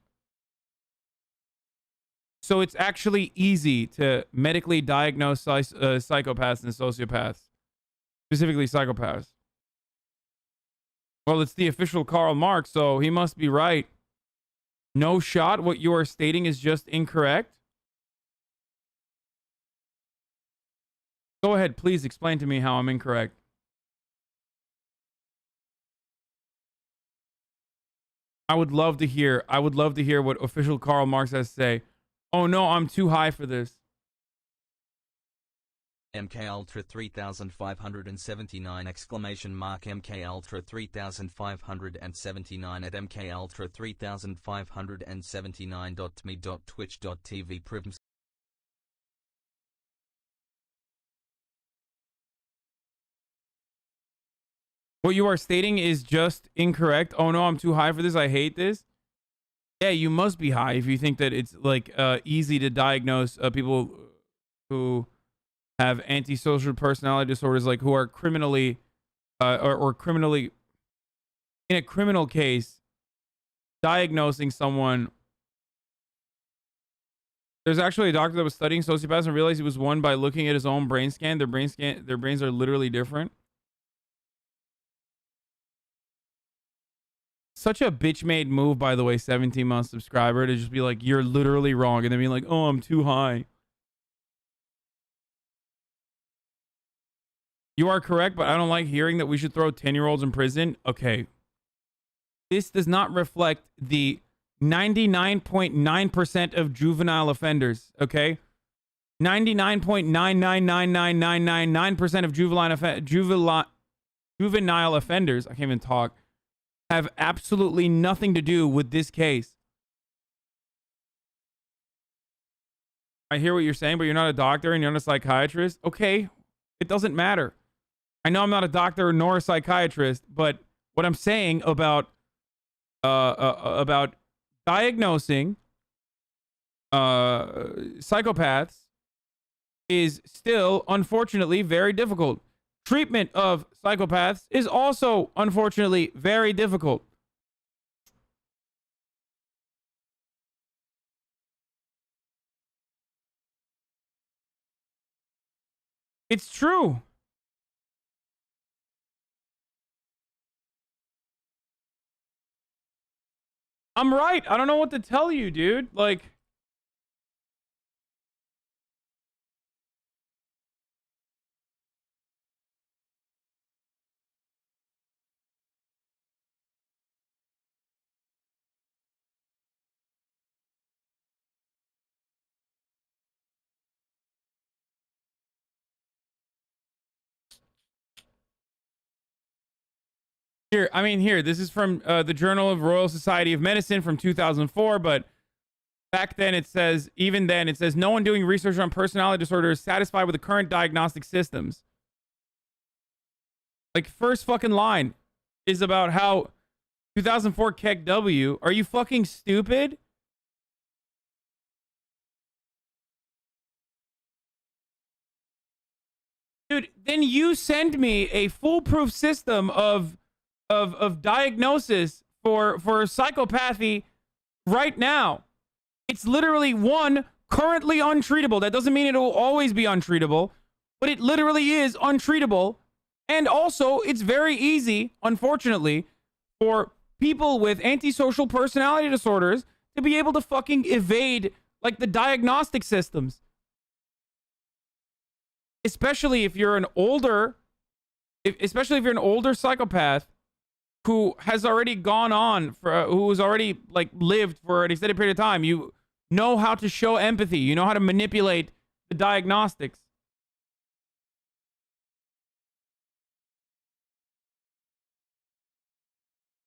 So it's actually easy to medically diagnose psychopaths and sociopaths. Specifically psychopaths. Well, it's the official Karl Marx, so he must be right. No shot. What you are stating is just incorrect. Go ahead, please explain to me how I'm incorrect. I would love to hear what official Karl Marx has to say. Oh no, I'm too high for this. MK Ultra 3579 exclamation mark MK Ultra 3579 at MK Ultra 3579.me.twitch.tv prims. What you are stating is just incorrect. Oh no, I'm too high for this. I hate this. Yeah, you must be high if you think that it's like easy to diagnose people who have antisocial personality disorders, like who are criminally or criminally in a criminal case diagnosing someone. There's actually a doctor that was studying sociopaths and realized he was one by looking at his own brain scan. Their brains are literally different. Such a bitch-made move, by the way, 17-month subscriber, to just be like, you're literally wrong, and then be like, oh, I'm too high. You are correct, but I don't like hearing that we should throw 10-year-olds in prison. Okay. This does not reflect the 99.9% of juvenile offenders, okay? 99.9999999% of juvenile offenders, I can't even talk, have absolutely nothing to do with this case. I hear what you're saying, but you're not a doctor and you're not a psychiatrist. Okay, it doesn't matter. I know I'm not a doctor nor a psychiatrist, but what I'm saying about diagnosing psychopaths is still, unfortunately, very difficult. Treatment of psychopaths is also, unfortunately, very difficult. It's true. I'm right. I don't know what to tell you, dude. Like, here, this is from the Journal of Royal Society of Medicine from 2004, but back then it says, even then it says, no one doing research on personality disorder is satisfied with the current diagnostic systems. Like, first fucking line is about how 2004 Keck W. Are you fucking stupid? Dude, then you send me a foolproof system of diagnosis for psychopathy right now. It's literally, one, currently untreatable. That doesn't mean it will always be untreatable, but it literally is untreatable. And also, it's very easy, unfortunately, for people with antisocial personality disorders to be able to fucking evade, like, the diagnostic systems. Especially if you're an older, psychopath who has already gone on for, who's already, like, lived for an extended period of time. You know how to show empathy. You know how to manipulate the diagnostics.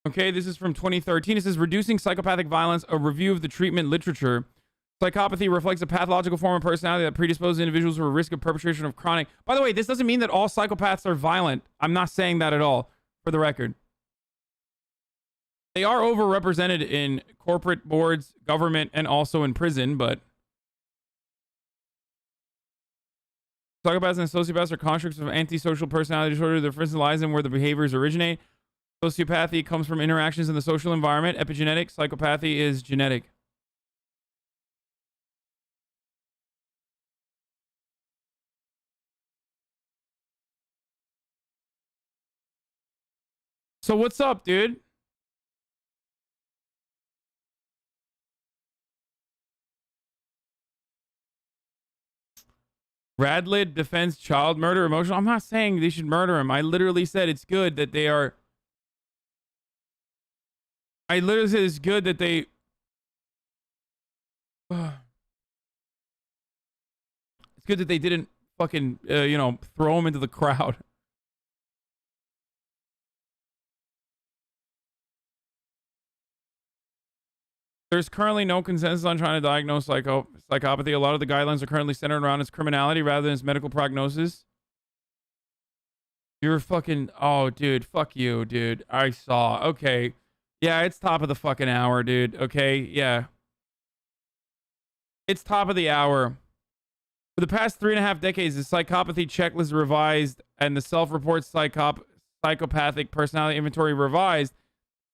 Okay, this is from 2013. It says, Reducing Psychopathic Violence, a review of the treatment literature. Psychopathy reflects a pathological form of personality that predisposes individuals to a risk of perpetration of chronic... By the way, this doesn't mean that all psychopaths are violent. I'm not saying that at all, for the record. They are overrepresented in corporate boards, government, and also in prison, but... Psychopaths and sociopaths are constructs of antisocial personality disorder. The difference lies in where the behaviors originate. Sociopathy comes from interactions in the social environment. Epigenetic. Psychopathy is genetic. So what's up, dude? Radlid defends child murder emotional. I'm not saying they should murder him. I literally said it's good that they are... I literally said it's good that they... It's good that they didn't fucking, you know, throw him into the crowd. There's currently no consensus on trying to diagnose psychopathy. A lot of the guidelines are currently centered around its criminality rather than its medical prognosis. You're fucking... Oh, dude. Fuck you, dude. I saw. Okay. Yeah, it's top of the fucking hour, dude. Okay? Yeah. It's top of the hour. For the past 3.5 decades, the psychopathy checklist revised and the self-report psychopathic personality inventory revised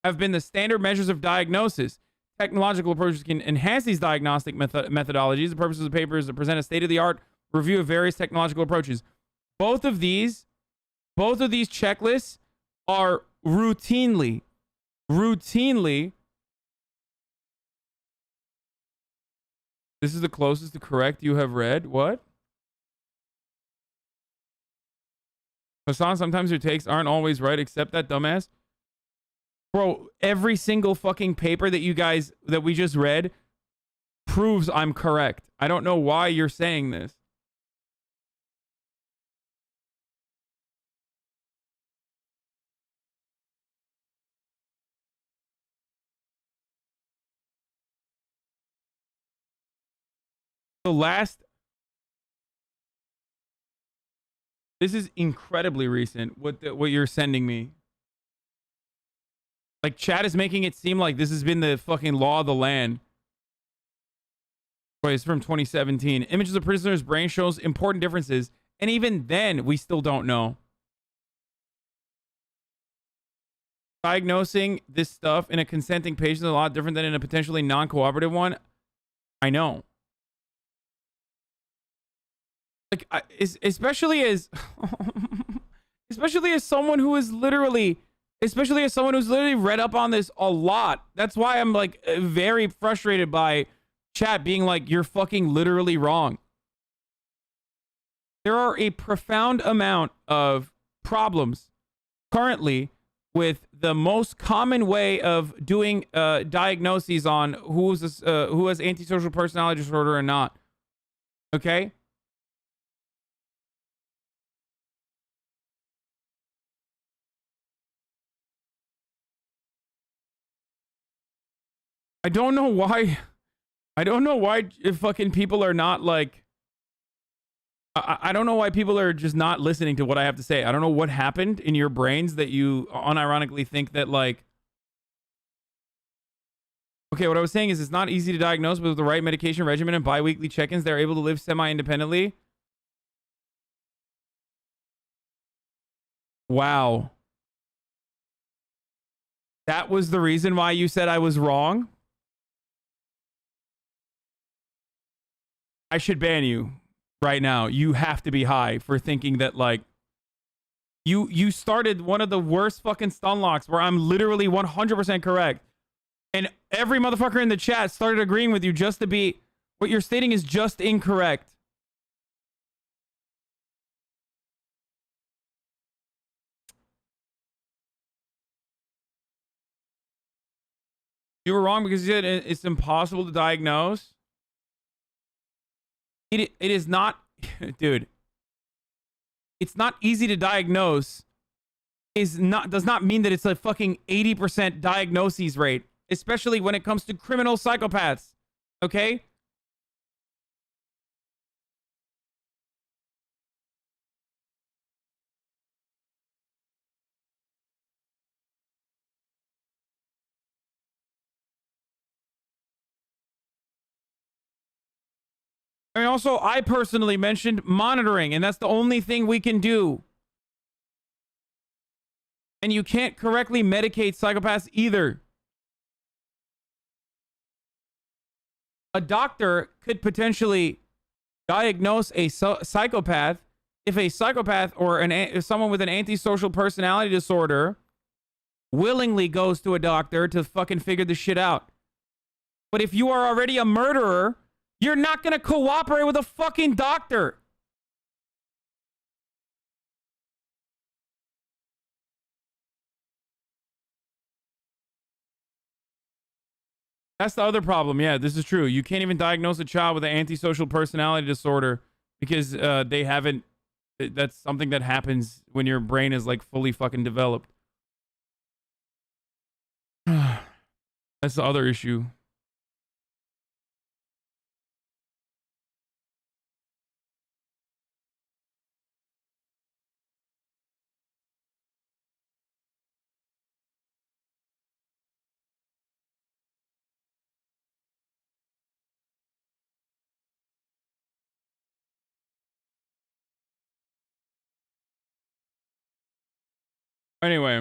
have been the standard measures of diagnosis. Technological approaches can enhance these diagnostic methodologies. The purpose of the paper is to present a state-of-the-art review of various technological approaches. Both of these checklists are routinely. This is the closest to correct you have read. What? Hasan, sometimes your takes aren't always right, except that dumbass. Bro, every single fucking paper that we just read proves I'm correct. I don't know why you're saying this. This is incredibly recent, what you're sending me. Like, chat is making it seem like this has been the fucking law of the land. Wait, it's from 2017. Images of prisoners' brain shows important differences, and even then, we still don't know. Diagnosing this stuff in a consenting patient is a lot different than in a potentially non-cooperative one. I know. Like, especially as someone who is literally, read up on this a lot. That's why I'm like very frustrated by chat being like, you're fucking literally wrong. There are a profound amount of problems currently with the most common way of doing diagnoses on who has antisocial personality disorder or not. Okay? I don't know why fucking people are not like, I don't know why people are just not listening to what I have to say. I don't know what happened in your brains that you unironically think that, like... Okay, what I was saying is it's not easy to diagnose, but with the right medication regimen and bi-weekly check-ins, they're able to live semi-independently. Wow. That was the reason why you said I was wrong? I should ban you right now. You have to be high for thinking that, like, you started one of the worst fucking stun locks where I'm literally 100% correct. And every motherfucker in the chat started agreeing with you just to be... What you're stating is just incorrect. You were wrong because you said it's impossible to diagnose. It is not, dude. It's not easy to diagnose. Does not mean that it's a fucking 80% diagnoses rate, especially when it comes to criminal psychopaths. Okay? I mean, also, I personally mentioned monitoring, and that's the only thing we can do. And you can't correctly medicate psychopaths either. A doctor could potentially diagnose a psychopath if a psychopath or someone with an antisocial personality disorder willingly goes to a doctor to fucking figure this shit out. But if you are already a murderer... You're not going to cooperate with a fucking doctor. That's the other problem. Yeah, this is true. You can't even diagnose a child with an antisocial personality disorder because they haven't... That's something that happens when your brain is like fully fucking developed. That's the other issue. Anyway.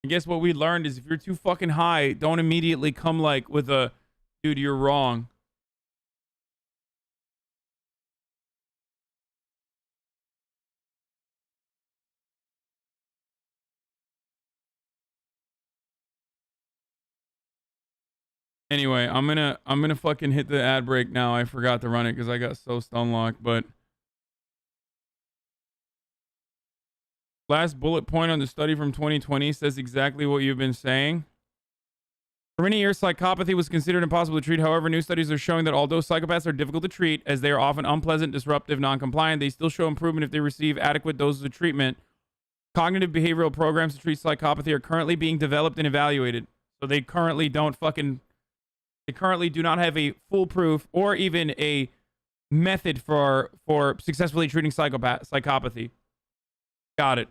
I guess what we learned is if you're too fucking high, don't immediately come like with a, dude, you're wrong. Anyway, I'm gonna fucking hit the ad break now. I forgot to run it because I got so stun locked, but last bullet point on the study from 2020 says exactly what you've been saying. For many years, psychopathy was considered impossible to treat. However, new studies are showing that although psychopaths are difficult to treat, as they are often unpleasant, disruptive, non-compliant, they still show improvement if they receive adequate doses of treatment. Cognitive behavioral programs to treat psychopathy are currently being developed and evaluated. So they currently don't fucking... They currently do not have a foolproof or even a method for successfully treating psychopathy. Got it.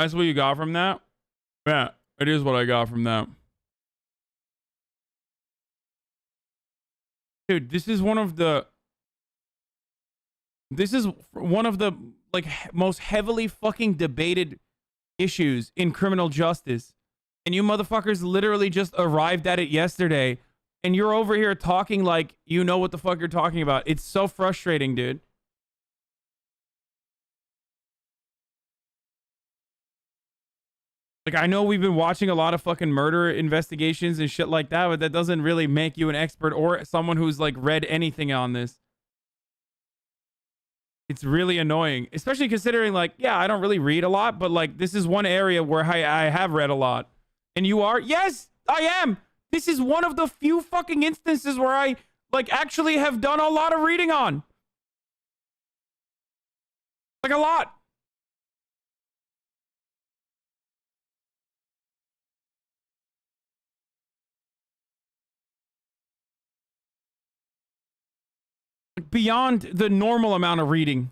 That's what you got from that? Yeah, it is what I got from that. Dude, this is one of the like most heavily fucking debated issues in criminal justice. And you motherfuckers literally just arrived at it yesterday. And you're over here talking like you know what the fuck you're talking about. It's so frustrating, dude. Like, I know we've been watching a lot of fucking murder investigations and shit like that, but that doesn't really make you an expert or someone who's, like, read anything on this. It's really annoying, especially considering, like, yeah, I don't really read a lot, but, like, this is one area where I have read a lot. And you are? Yes, I am! This is one of the few fucking instances where I, like, actually have done a lot of reading on. Like, a lot. Beyond the normal amount of reading.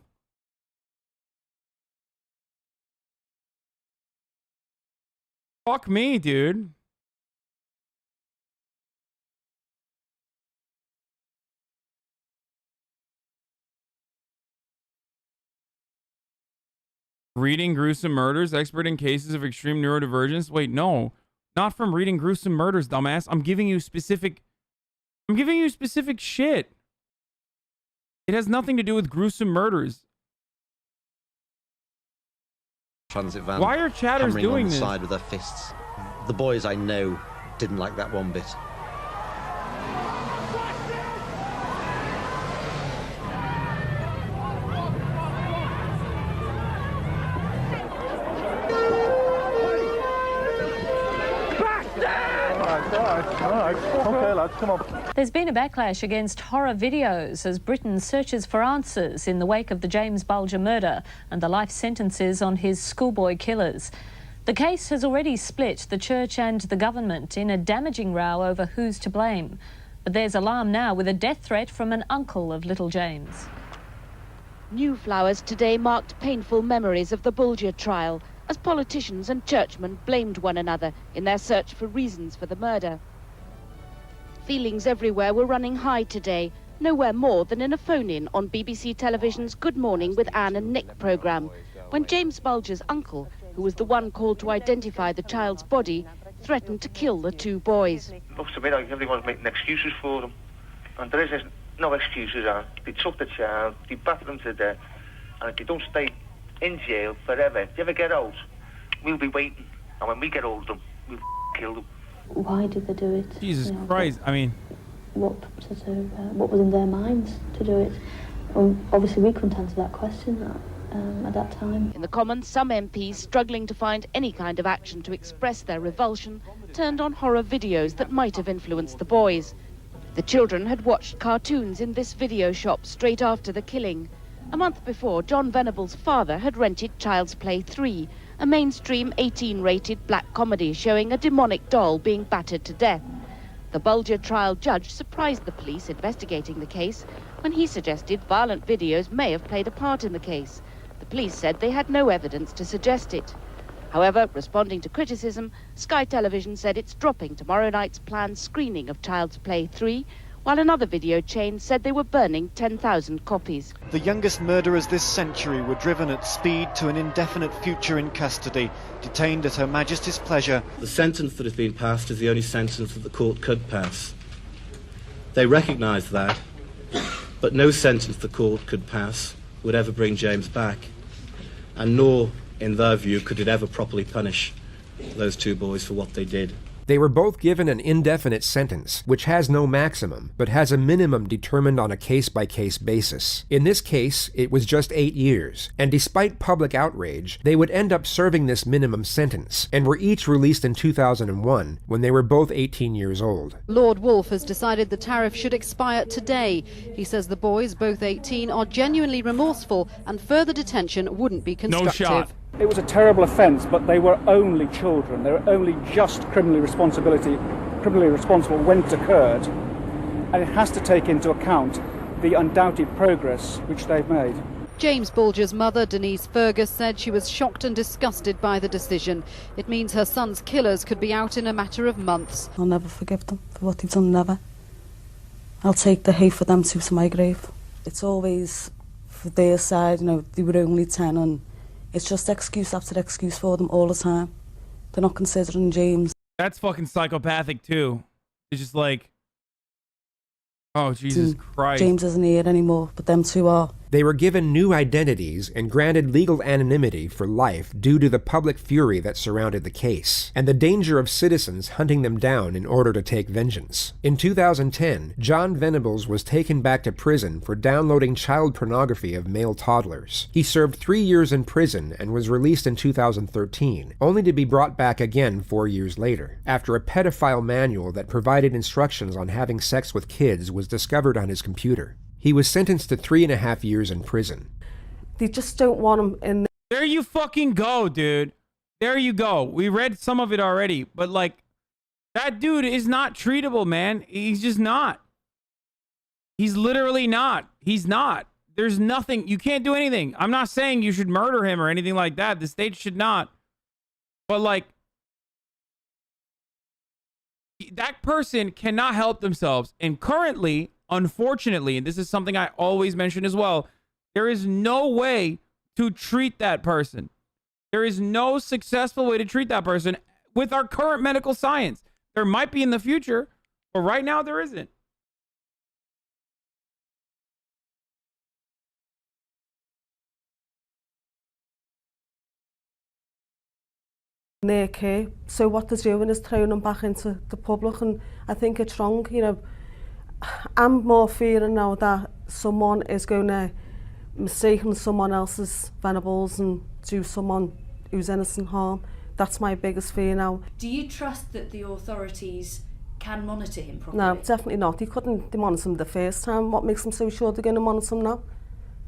Fuck me, dude. Reading gruesome murders, expert in cases of extreme neurodivergence. Wait, no. Not from reading gruesome murders, dumbass. I'm giving you specific shit. It has nothing to do with gruesome murders. Transit van. Why are chatters doing on the this? side with their fists. The boys I know didn't like that one bit. Okay, lads, come on. There's been a backlash against horror videos as Britain searches for answers in the wake of the James Bulger murder and the life sentences on his schoolboy killers. The case has already split the church and the government in a damaging row over who's to blame. But there's alarm now with a death threat from an uncle of little James. New flowers today marked painful memories of the Bulger trial as politicians and churchmen blamed one another in their search for reasons for the murder. Feelings everywhere were running high today, nowhere more than in a phone-in on BBC Television's Good Morning with Anne and Nick programme, when James Bulger's uncle, who was the one called to identify the child's body, threatened to kill the two boys. Looks to me like everyone's making excuses for them, and there is no excuses on. They took the child, they battered them to death, and if they don't stay in jail forever, if they ever get out, we'll be waiting, and when we get hold of them, we'll kill them. Why did they do it? Jesus Christ, I mean... What was in their minds to do it? Obviously we couldn't answer that question at that time. In the Commons, some MPs, struggling to find any kind of action to express their revulsion, turned on horror videos that might have influenced the boys. The children had watched cartoons in this video shop straight after the killing. A month before, John Venable's father had rented Child's Play 3, a mainstream 18-rated black comedy showing a demonic doll being battered to death. The Bulger trial judge surprised the police investigating the case when he suggested violent videos may have played a part in the case. The police said they had no evidence to suggest it. However, responding to criticism, Sky Television said it's dropping tomorrow night's planned screening of Child's Play 3, while another video chain said they were burning 10,000 copies. The youngest murderers this century were driven at speed to an indefinite future in custody, detained at Her Majesty's pleasure. The sentence that has been passed is the only sentence that the court could pass. They recognise that, but no sentence the court could pass would ever bring James back, and nor, in their view, could it ever properly punish those two boys for what they did. They were both given an indefinite sentence, which has no maximum, but has a minimum determined on a case-by-case basis. In this case, it was just 8 years, and despite public outrage, they would end up serving this minimum sentence, and were each released in 2001, when they were both 18 years old. Lord Wolfe has decided the tariff should expire today. He says the boys, both 18, are genuinely remorseful, and further detention wouldn't be constructive. No shot. It was a terrible offence, but they were only children. They were only just criminally responsible when it occurred. And it has to take into account the undoubted progress which they've made. James Bulger's mother, Denise Fergus, said she was shocked and disgusted by the decision. It means her son's killers could be out in a matter of months. I'll never forgive them for what they've done, never. I'll take the hate for them to my grave. It's always for their side, you know, they were only 10, and it's just excuse after excuse for them all the time. They're not considering James. That's fucking psychopathic too. It's just like, oh, Jesus Christ. James isn't here anymore, but them two are. They were given new identities and granted legal anonymity for life due to the public fury that surrounded the case, and the danger of citizens hunting them down in order to take vengeance. In 2010, John Venables was taken back to prison for downloading child pornography of male toddlers. He served 3 years in prison and was released in 2013, only to be brought back again 4 years later, after a pedophile manual that provided instructions on having sex with kids was discovered on his computer. He was sentenced to 3.5 years in prison. They just don't want him in there. There you fucking go, dude. There you go. We read some of it already, but like, that dude is not treatable, man. He's just not. He's literally not. He's not. There's nothing. You can't do anything. I'm not saying you should murder him or anything like that. The state should not. But like, that person cannot help themselves. And currently, unfortunately, and this is something I always mention as well, there is no way to treat that person. There is no successful way to treat that person with our current medical science. There might be in the future, but right now there isn't. Their care. So what they're doing is throwing them back into the public, and I think it's wrong. You know, I'm more fearing now that someone is going to mistaken someone else's Venables and do someone who's innocent harm. That's my biggest fear now. Do you trust that the authorities can monitor him properly? No, definitely not. They couldn't monitor him the first time. What makes them so sure they're going to monitor him now?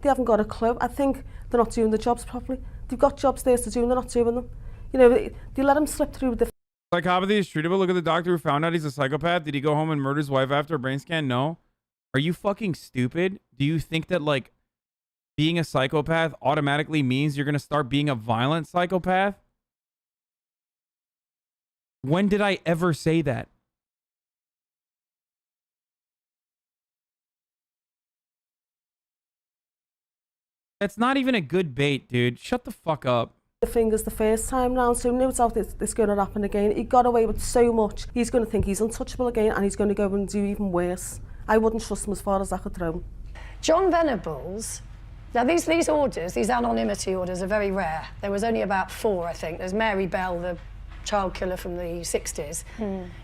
They haven't got a clue. I think they're not doing the jobs properly. They've got jobs there to do and they're not doing them. You know, they let him slip through the... Psychopathy is treatable. Look at the doctor who found out he's a psychopath. Did he go home and murder his wife after a brain scan? No. Are you fucking stupid? Do you think that, like, being a psychopath automatically means you're going to start being a violent psychopath? When did I ever say that? That's not even a good bait, dude. Shut the fuck up. The fingers the first time round, so no doubt it's going to happen again. He got away with so much. He's going to think he's untouchable again, and he's going to go and do even worse. I wouldn't trust him as far as I could throw him. John Venables, now these orders, these anonymity orders are very rare. There was only about 4, I think. There's Mary Bell, the child killer from the 60s.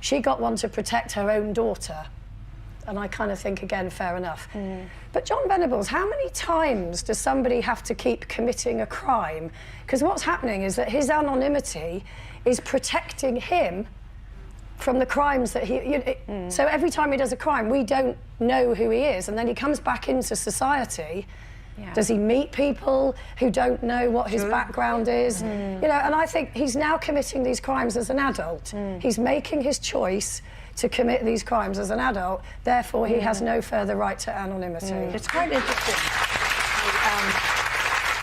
She got one to protect her own daughter. And I kind of think, again, fair enough. But John Venables, how many times does somebody have to keep committing a crime? Because what's happening is that his anonymity is protecting him from the crimes that he... So every time he does a crime, we don't know who he is, and then he comes back into society. Yeah. Does he meet people who don't know what his background is? You know, and I think he's now committing these crimes as an adult. He's making his choice to commit these crimes as an adult, therefore he has no further right to anonymity. It's quite interesting.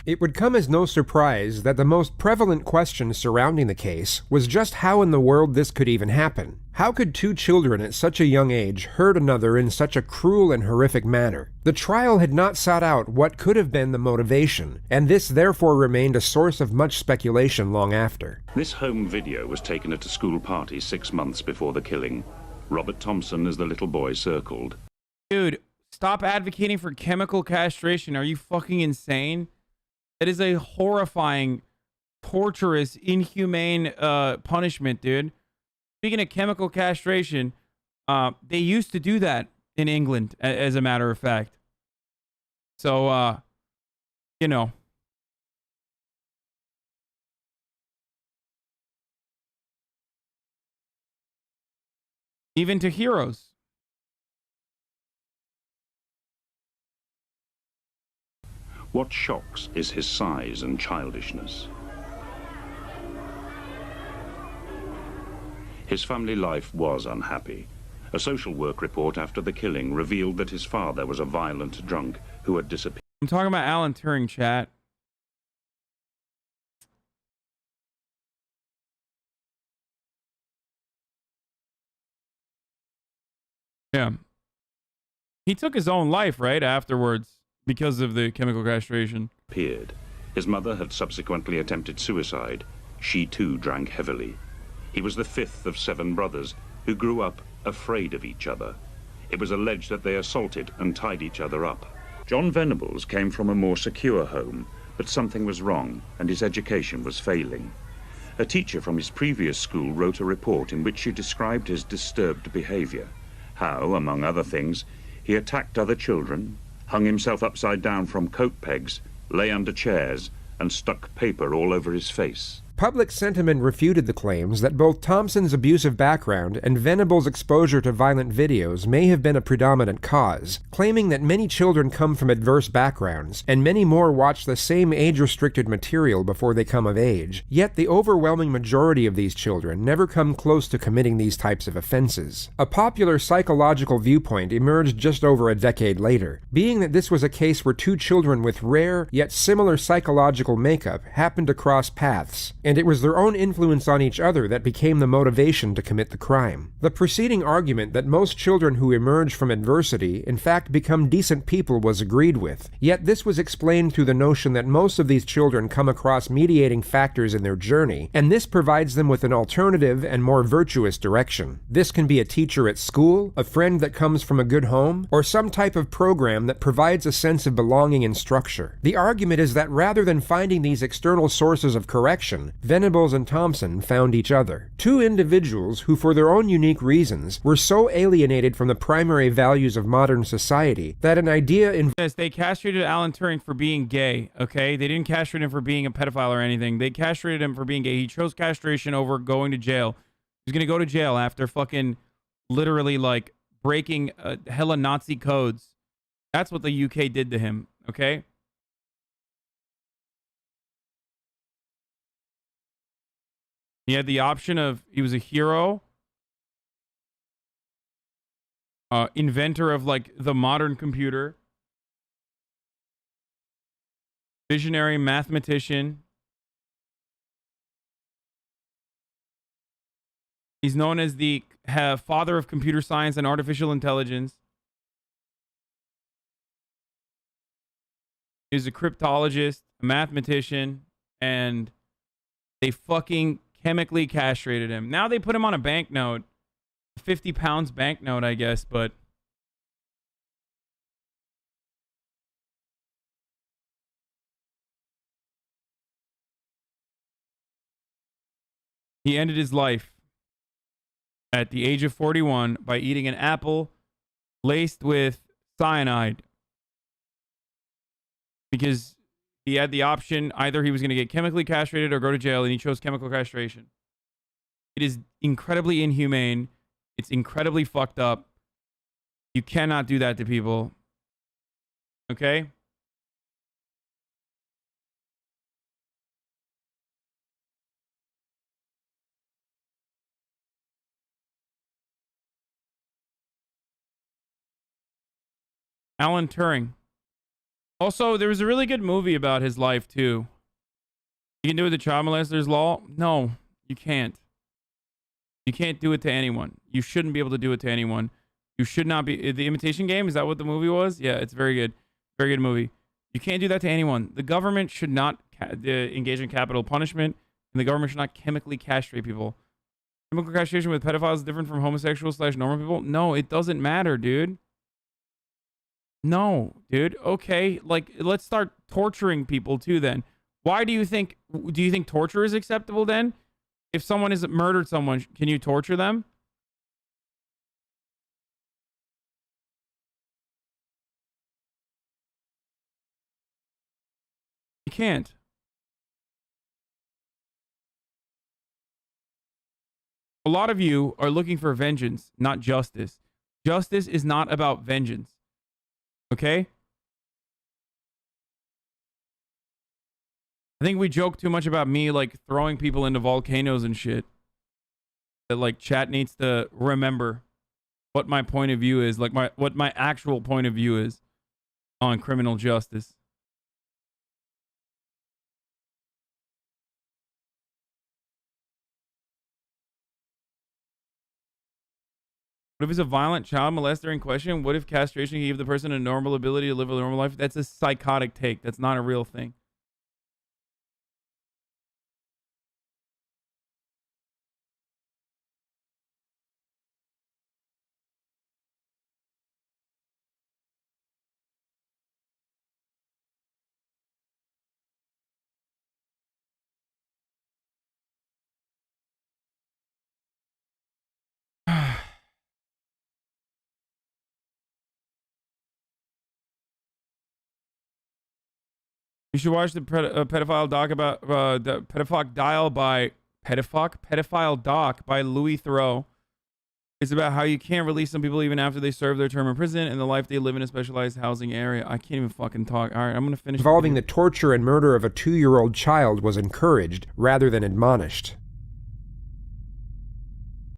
It would come as no surprise that the most prevalent question surrounding the case was just how in the world this could even happen. How could 2 children at such a young age hurt another in such a cruel and horrific manner? The trial had not sought out what could have been the motivation, and this therefore remained a source of much speculation long after. This home video was taken at a school party 6 months before the killing. Robert Thompson is the little boy circled. Dude, stop advocating for chemical castration. Are you fucking insane? That is a horrifying, torturous, inhumane punishment, dude. Speaking of chemical castration, they used to do that in England, as a matter of fact. So, you know. Even to heroes. What shocks is his size and childishness. His family life was unhappy. A social work report after the killing revealed that his father was a violent drunk who had disappeared. I'm talking about Alan Turing, chat. Yeah. He took his own life, right, afterwards, because of the chemical castration. Appeared. His mother had subsequently attempted suicide. She too drank heavily. He was the fifth of 7 brothers who grew up afraid of each other. It was alleged that they assaulted and tied each other up. John Venables came from a more secure home, but something was wrong and his education was failing. A teacher from his previous school wrote a report in which she described his disturbed behavior. How, among other things, he attacked other children, hung himself upside down from coat pegs, lay under chairs, and stuck paper all over his face. Public sentiment refuted the claims that both Thompson's abusive background and Venables' exposure to violent videos may have been a predominant cause, claiming that many children come from adverse backgrounds, and many more watch the same age-restricted material before they come of age. Yet the overwhelming majority of these children never come close to committing these types of offenses. A popular psychological viewpoint emerged just over a decade later, being that this was a case where 2 children with rare, yet similar psychological makeup happened to cross paths, and it was their own influence on each other that became the motivation to commit the crime. The preceding argument that most children who emerge from adversity in fact become decent people was agreed with, yet this was explained through the notion that most of these children come across mediating factors in their journey, and this provides them with an alternative and more virtuous direction. This can be a teacher at school, a friend that comes from a good home, or some type of program that provides a sense of belonging and structure. The argument is that rather than finding these external sources of correction, Venables and Thompson found each other. 2 individuals who, for their own unique reasons, were so alienated from the primary values of modern society that an idea in... Yes, they castrated Alan Turing for being gay, okay? They didn't castrate him for being a pedophile or anything. They castrated him for being gay. He chose castration over going to jail. He's gonna go to jail after fucking literally, like, breaking hella Nazi codes. That's what the UK did to him, okay? He had the option of, he was a hero, inventor of like the modern computer, visionary mathematician. He's known as the father of computer science and artificial intelligence. He's a cryptologist, a mathematician, and they fucking chemically castrated him. Now they put him on a banknote, 50 pounds banknote, I guess, but he ended his life at the age of 41 by eating an apple laced with cyanide, because he had the option, either he was going to get chemically castrated or go to jail, and he chose chemical castration. It is incredibly inhumane. It's incredibly fucked up. You cannot do that to people. Okay? Alan Turing. Also, there was a really good movie about his life, too. You can do it with the child molester's law? No, you can't. You can't do it to anyone. You shouldn't be able to do it to anyone. You should not be... The Imitation Game, is that what the movie was? Yeah, it's very good. Very good movie. You can't do that to anyone. The government should not engage in capital punishment, and the government should not chemically castrate people. Chemical castration with pedophiles is different from homosexuals/normal people? No, it doesn't matter, dude. No, dude. Okay, like, let's start torturing people too then. Why do you think torture is acceptable then? If someone has murdered someone, can you torture them? You can't. A lot of you are looking for vengeance, not justice. Justice is not about vengeance. Okay? I think we joke too much about me, like, throwing people into volcanoes and shit. That, like, chat needs to remember what my point of view is, like, what my actual point of view is on criminal justice. What if it's a violent child molester in question? What if castration gave the person a normal ability to live a normal life? That's a psychotic take. That's not a real thing. You should watch the pedophile doc about the pedophile doc by Louis Theroux. It's about how you can't release some people even after they serve their term in prison and the life they live in a specialized housing area. I can't even fucking talk. All right, I'm gonna finish. Involving the torture and murder of a 2-year-old child was encouraged rather than admonished.